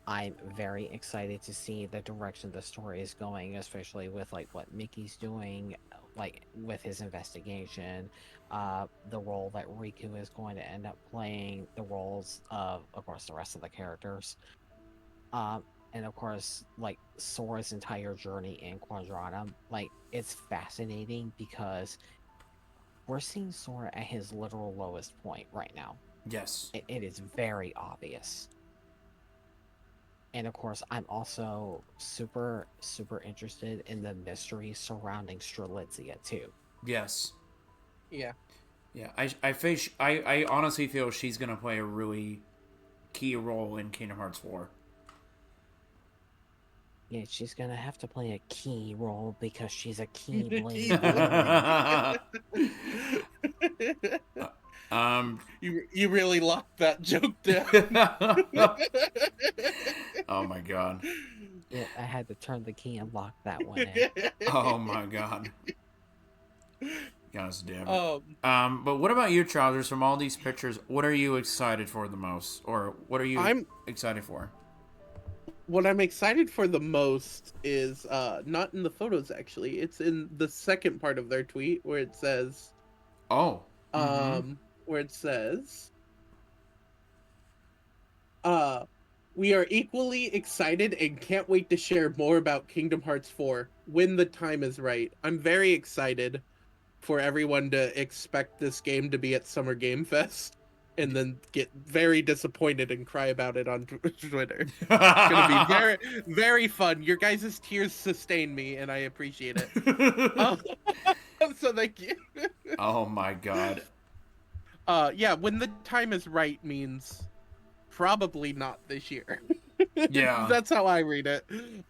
I'm very excited to see the direction the story is going, especially with like what Mickey's doing, like with his investigation, the role that Riku is going to end up playing, the roles of course, the rest of the characters. And of course, like Sora's entire journey in Quadratum, like it's fascinating because we're seeing Sora at his literal lowest point right now. Yes. It is very obvious. And of course, I'm also super, super interested in the mystery surrounding Strelitzia too. Yes. Yeah. Yeah. I honestly feel she's gonna play a really key role in Kingdom Hearts 4. Yeah, she's gonna have to play a key role because she's a Keyblade. You really locked that joke down. Oh my god. Yeah, I had to turn the key and lock that one in. Oh my god. Gosh damn it. But what about you, Trousers? From all these pictures, what are you excited for the most, or what are you excited for? What I'm excited for the most is not in the photos actually. It's in the second part of their tweet where it says, where it says, we are equally excited and can't wait to share more about Kingdom Hearts 4 when the time is right. I'm very excited for everyone to expect this game to be at Summer Game Fest and then get very disappointed and cry about it on Twitter. It's going to be very, very fun. Your guys' tears sustain me, and I appreciate it. So thank you. Oh my god. Yeah, when the time is right means probably not this year. Yeah. That's how I read it.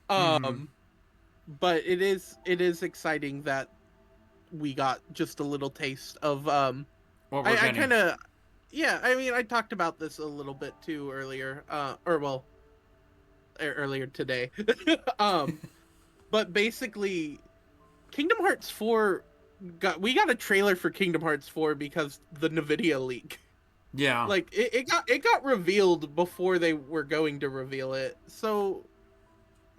But it is exciting that we got just a little taste of what we're I kind of I mean, I talked about this a little bit too earlier, earlier today. But basically Kingdom Hearts 4 we got a trailer for Kingdom Hearts 4 because the Nvidia leak. Yeah. Like it got revealed before they were going to reveal it. So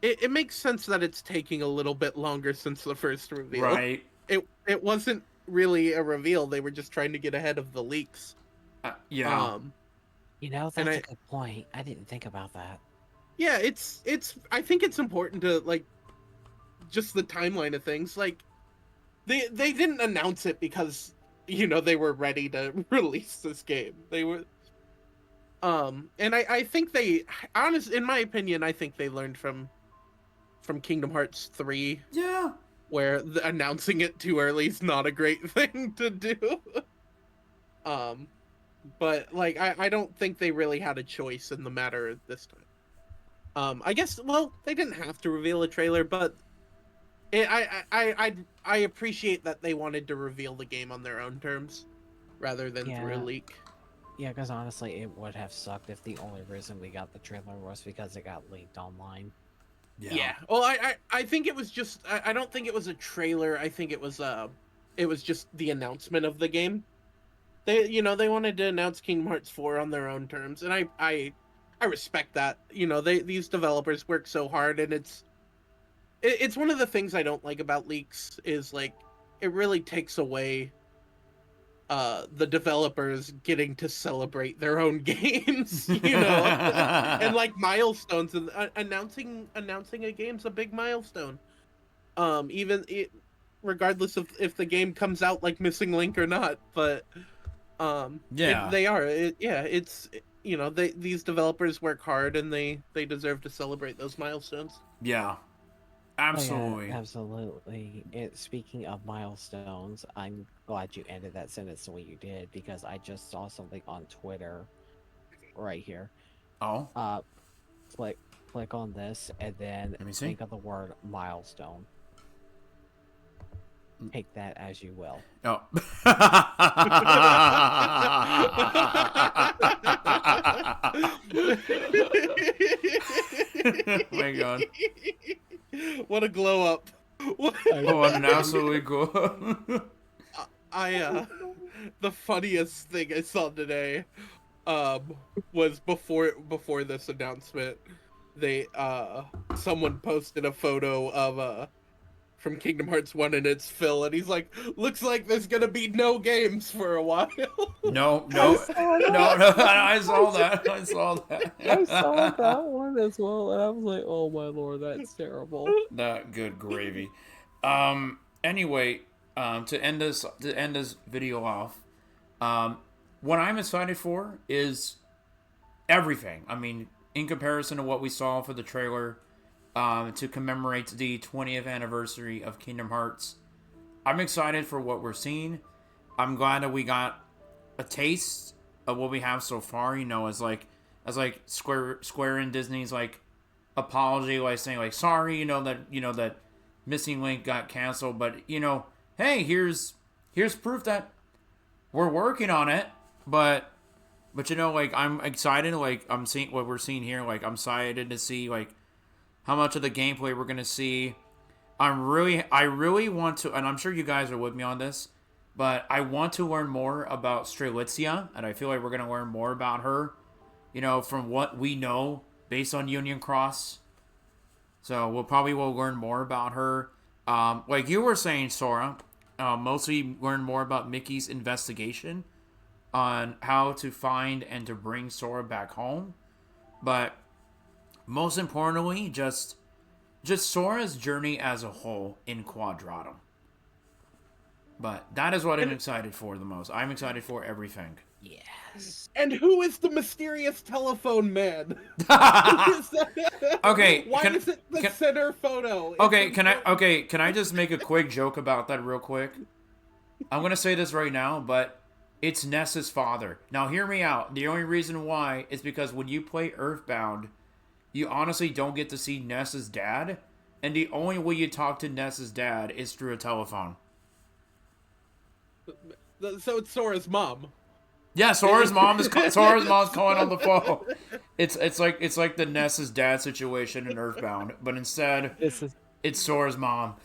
it makes sense that it's taking a little bit longer since the first reveal. Right. It wasn't really a reveal. They were just trying to get ahead of the leaks. Yeah. That's a good point. I didn't think about that. Yeah, it's I think it's important to like just the timeline of things. Like they didn't announce it because they were ready to release this game. They were and I think in my opinion, I think they learned from Kingdom Hearts 3. Yeah. Where announcing it too early is not a great thing to do. But like I don't think they really had a choice in the matter this time. I guess they didn't have to reveal a trailer, but I appreciate that they wanted to reveal the game on their own terms rather than through a leak. Yeah, because honestly, it would have sucked if the only reason we got the trailer was because it got leaked online. Yeah. Well, I think it was just I don't think it was a trailer. I think it was just the announcement of the game. They wanted to announce Kingdom Hearts 4 on their own terms, and I respect that. These developers work so hard, and it's one of the things I don't like about leaks is like it really takes away the developers getting to celebrate their own games, and like milestones, and announcing a game's a big milestone. Regardless of if the game comes out like Missing Link or not, but they are. These developers work hard and they deserve to celebrate those milestones. Yeah. Absolutely. Oh, yeah, absolutely. Speaking of milestones, I'm glad you ended that sentence the way you did because I just saw something on Twitter right here. Oh. Click on this and then think of the word milestone. Take that as you will. Oh. Oh my god. What a glow up. What an absolutely glow up. The funniest thing I saw today was before this announcement. Someone posted a photo of from Kingdom Hearts 1 and it's Phil, and he's like, looks like there's gonna be no games for a while. No, I saw that. I saw that one as well, and I was like, oh my lord, that's terrible. That good gravy. Anyway, to end this video off, what I'm excited for is everything. I mean, in comparison to what we saw for the trailer, to commemorate the 20th anniversary of Kingdom Hearts, I'm excited for what we're seeing. I'm glad that we got a taste of what we have so far. As Square and Disney's like apology, like saying like sorry, that Missing Link got canceled, but hey, here's proof that we're working on it. but you know, like I'm excited. Like I'm seeing what we're seeing here. Like I'm excited to see like how much of the gameplay we're gonna see. I really want to, and I'm sure you guys are with me on this, but I want to learn more about Strelitzia, and I feel like we're gonna learn more about her. You know, from what we know based on Union Cross. So we'll learn more about her. Like you were saying, Sora, mostly learn more about Mickey's investigation on how to find and to bring Sora back home. But most importantly, just Sora's journey as a whole in Quadratum. But that is what I'm excited for the most. I'm excited for everything. Yes. And who is the mysterious telephone man? Okay. Why is it the center photo? Okay, can I just make a quick joke about that real quick? I'm gonna say this right now, but it's Ness's father. Now hear me out. The only reason why is because when you play Earthbound, you honestly don't get to see Ness's dad, and the only way you talk to Ness's dad is through a telephone. So it's Sora's mom. Yeah, Sora's mom's calling on the phone. It's like the Ness's dad situation in Earthbound, but instead it's Sora's mom.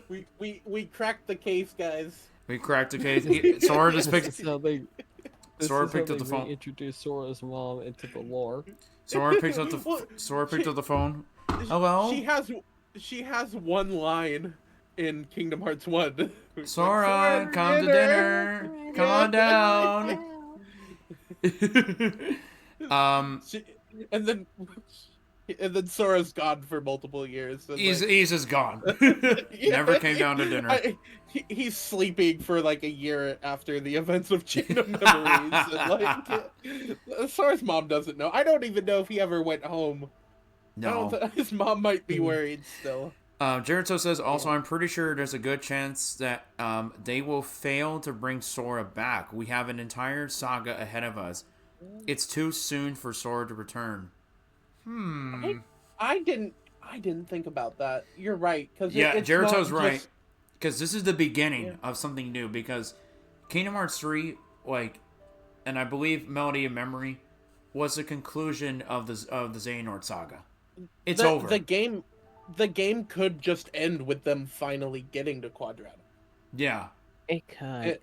we cracked the case, guys. We cracked the case. Sora just picked. Sora picked up the phone. Introduced Sora's mom into the lore. Sora picked up the phone. Hello. She has one line in Kingdom Hearts 1. Sora, come to dinner. Come on down. And then Sora's gone for multiple years. He's just gone. Never came down to dinner. He's sleeping for like a year after the events of Chain of Memories. And Sora's mom doesn't know. I don't even know if he ever went home. No. His mom might be worried still. Jericho says, also, I'm pretty sure there's a good chance that they will fail to bring Sora back. We have an entire saga ahead of us. It's too soon for Sora to return. I didn't think about that. You're right. Jericho's right. Because this is the beginning of something new. Because Kingdom Hearts 3, and I believe Melody of Memory, was the conclusion of the Xehanort saga. It's over. The game could just end with them finally getting to Quadratum. Yeah. It could.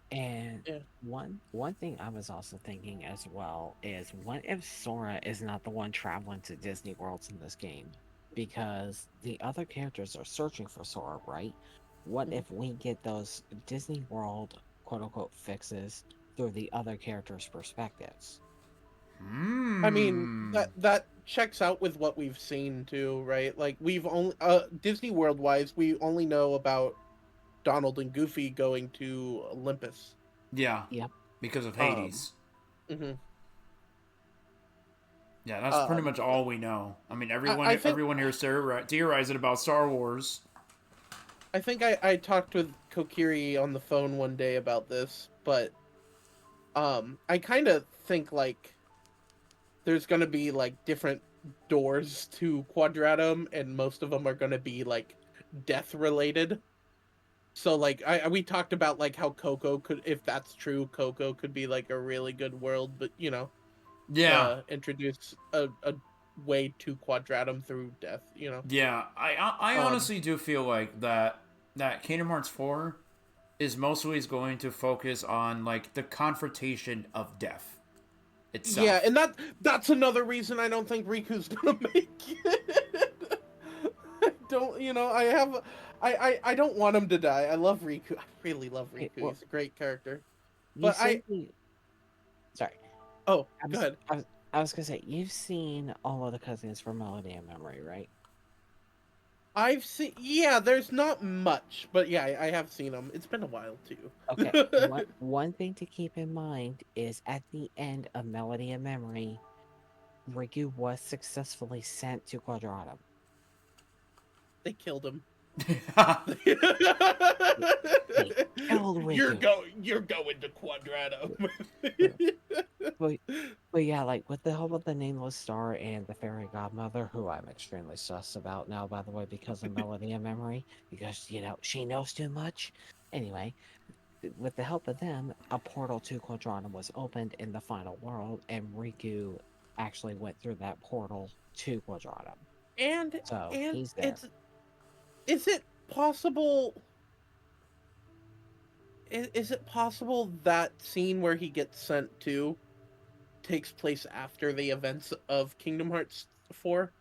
One thing I was also thinking as well is, what if Sora is not the one traveling to Disney Worlds in this game? Because the other characters are searching for Sora, right? What if we get those Disney World quote-unquote fixes through the other characters' perspectives? I mean, that checks out with what we've seen too, right? Like, we've only Disney World wise, we only know about Donald and Goofy going to Olympus. Yeah. Yep. Because of Hades. Mm-hmm. Yeah, that's pretty much all we know. I mean, everyone here theorizing about Star Wars. I think I talked with Kokiri on the phone one day about this, but I kind of think like there's going to be like different doors to Quadratum, and most of them are going to be like death related. So like we talked about like how Coco could, if that's true, Coco could be like a really good world, but introduce a way to Quadratum through death, Yeah, I honestly do feel like that Kingdom Hearts 4 is mostly going to focus on like the confrontation of death itself. Yeah, and that's another reason I don't think Riku's gonna make it. I don't want him to die. I love Riku. I really love Riku. He's a great character. But Sorry. Oh, go ahead. I was gonna say, you've seen all of the cousins from Melody and Memory, right? I've seen, there's not much, but yeah, I have seen them. It's been a while too. Okay, one thing to keep in mind is at the end of Melody and Memory, Riku was successfully sent to Quadratum. They killed him. You're going to Quadratum. but yeah, like with the help of the Nameless Star and the Fairy Godmother, who I'm extremely sus about now, by the way, because of Melody and Memory, because she knows too much. Anyway, with the help of them, a portal to Quadratum was opened in the final world, and Riku actually went through that portal to Quadratum. And So and he's there. Is it possible? Is it possible that scene where he gets sent to takes place after the events of Kingdom Hearts 4?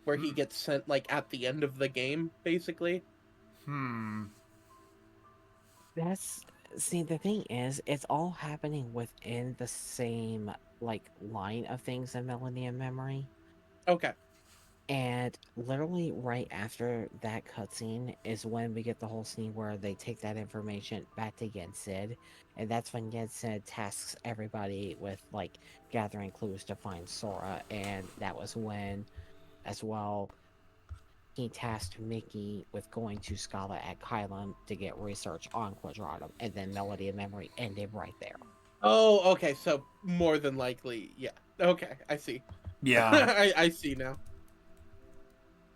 Where he gets sent, like, at the end of the game, basically? See, the thing is, it's all happening within the same, like, line of things in Millennium Memory. Okay. And literally right after that cutscene is when we get the whole scene where they take that information back to Yensid, and that's when Yensid tasks everybody with, like, gathering clues to find Sora, and that was when, as well, he tasked Mickey with going to Scala at Kylum to get research on Quadratum, and then Melody of Memory ended right there. Oh, okay, so more than likely, yeah. Okay, I see. Yeah. I see now.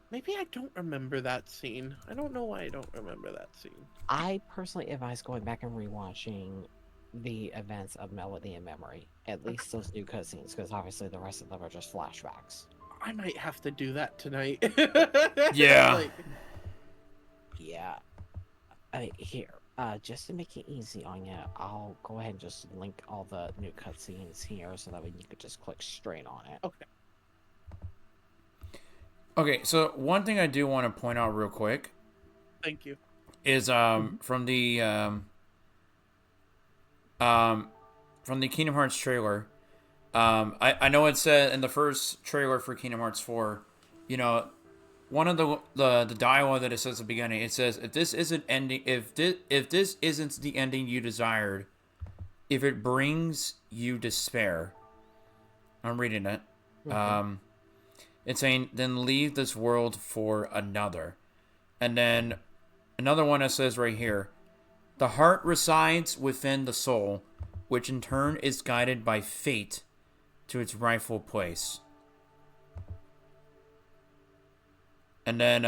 Maybe I don't remember that scene. I don't know why I don't remember that scene. I personally advise going back and rewatching the events of Melody and Memory, at least those new cutscenes, because obviously the rest of them are just flashbacks. I might have to do that tonight. Yeah. Like, yeah. Here, just to make it easy on you, I'll go ahead and just link all the new cutscenes here so that way you could just click straight on it. okay. Okay, so one thing I do want to point out real quick Thank you. is from the Kingdom Hearts trailer. I know it said in the first trailer for Kingdom Hearts 4, you know, one of the dialogue that it says at the beginning, it says, if this isn't the ending you desired, if it brings you despair. I'm reading it. Mm-hmm. It's saying, then leave this world for another. And then another one that says right here, the heart resides within the soul, which in turn is guided by fate to its rightful place. And then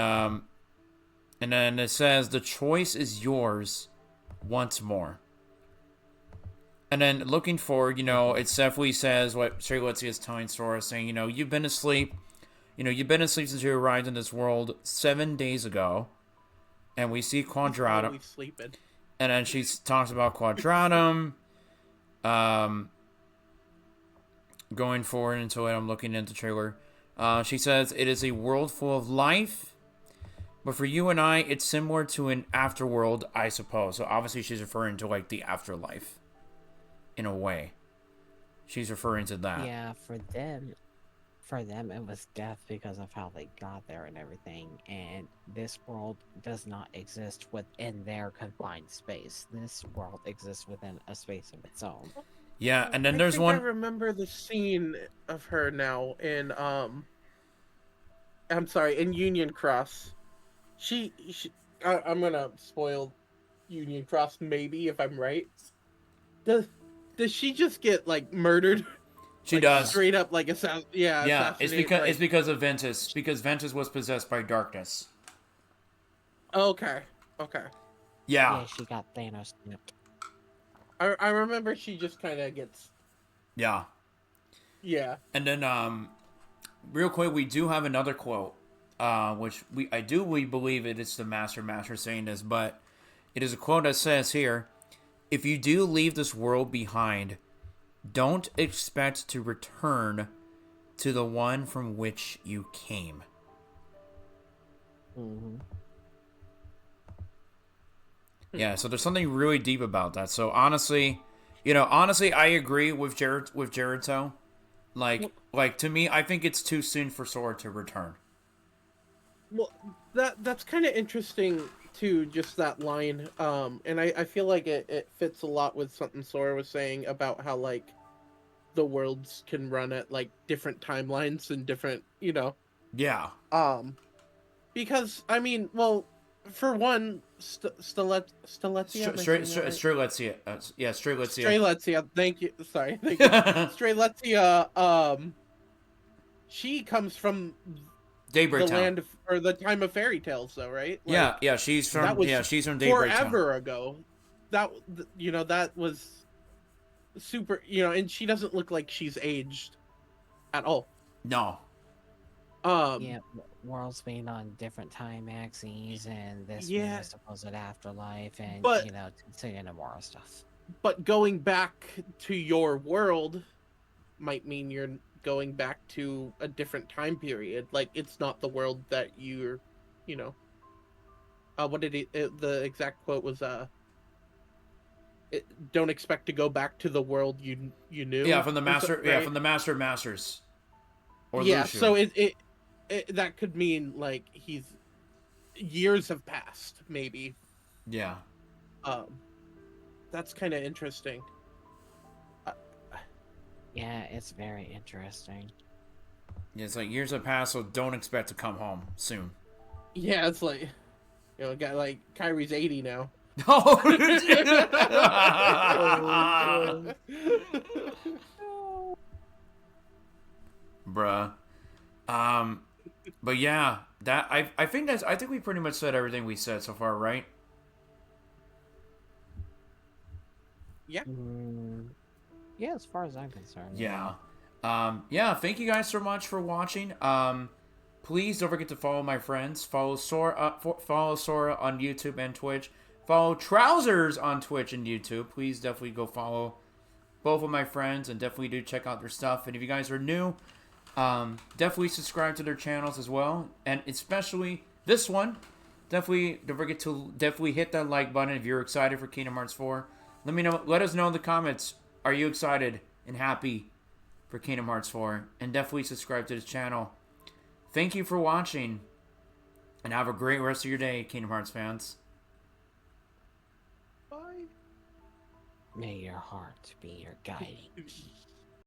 it says, the choice is yours once more. And then looking forward, you know, it definitely says what Strelitzia is telling Sora, saying, you know, you've been asleep. You know, you've been asleep since you arrived in this world 7 days ago. And we see Quadratum. And then she talks about Quadratum. Going forward into it, I'm looking into the trailer. She says, it is a world full of life. But for you and I, it's similar to an afterworld, I suppose. So obviously she's referring to, like, the afterlife. In a way. She's referring to that. Yeah, for them it was death because of how they got there and everything, and this world does not exist within their confined space. This world exists within a space of its own. Yeah, and then there's one. I remember the scene of her now in in Union Cross. I'm gonna spoil Union Cross maybe if I'm right. Does she just get, like, murdered? She does. Straight up, like, yeah, it's because of Ventus. Because Ventus was possessed by darkness. Okay. Yeah, she got Thanos nipped. I remember she just kind of gets... Yeah. Yeah. And then, real quick, we do have another quote, which we believe it is the Master saying this, but it is a quote that says here, if you do leave this world behind, don't expect to return to the one from which you came. Mm-hmm. Yeah, so there's something really deep about that. So honestly, I agree with Gerudo. Like to me, I think it's too soon for Sora to return. Well, that's kind of interesting too, just that line. And I feel like it fits a lot with something Sora was saying about how, like, the worlds can run at, like, different timelines and different, you know. Yeah. Because I mean, well, for one, Strelitzia. Strelitzia. Thank you. Sorry. Thank you. Strelitzia. She comes from Daybreak Town. Land or the time of fairy tales, though, right? Like, yeah. She's from. She's from Daybreak Town. Forever ago. that was super, and she doesn't look like she's aged at all. No. Yeah, worlds made on different time axes, and this being Yeah, a supposed afterlife, and but saying more stuff. but going back to your world might mean you're going back to a different time period. Like, it's not the world that you're, you know. What did the exact quote was? Don't expect to go back to the world you knew. Yeah, from the master. Right? Yeah, from the master of masters. Or yeah, Lucio. so it that could mean like years have passed, maybe. Yeah. That's kind of interesting. Yeah, it's very interesting. Yeah, it's like years have passed, so don't expect to come home soon. Yeah, it's like, got like Kyrie's 80 now. Oh, bruh. But yeah, that I think we pretty much said everything we said so far, right? Yeah. Yeah, as far as I'm concerned. Yeah. Yeah, thank you guys so much for watching. Please don't forget to follow my friends. Follow Sora on YouTube and Twitch. Follow Trousers on Twitch and YouTube. Please definitely go follow both of my friends and definitely do check out their stuff. And if you guys are new, definitely subscribe to their channels as well. And especially this one, definitely don't forget to hit that like button if you're excited for Kingdom Hearts 4. Let us know in the comments. Are you excited and happy for Kingdom Hearts 4? And definitely subscribe to this channel. Thank you for watching. And have a great rest of your day, Kingdom Hearts fans. Bye. May your heart be your guiding key.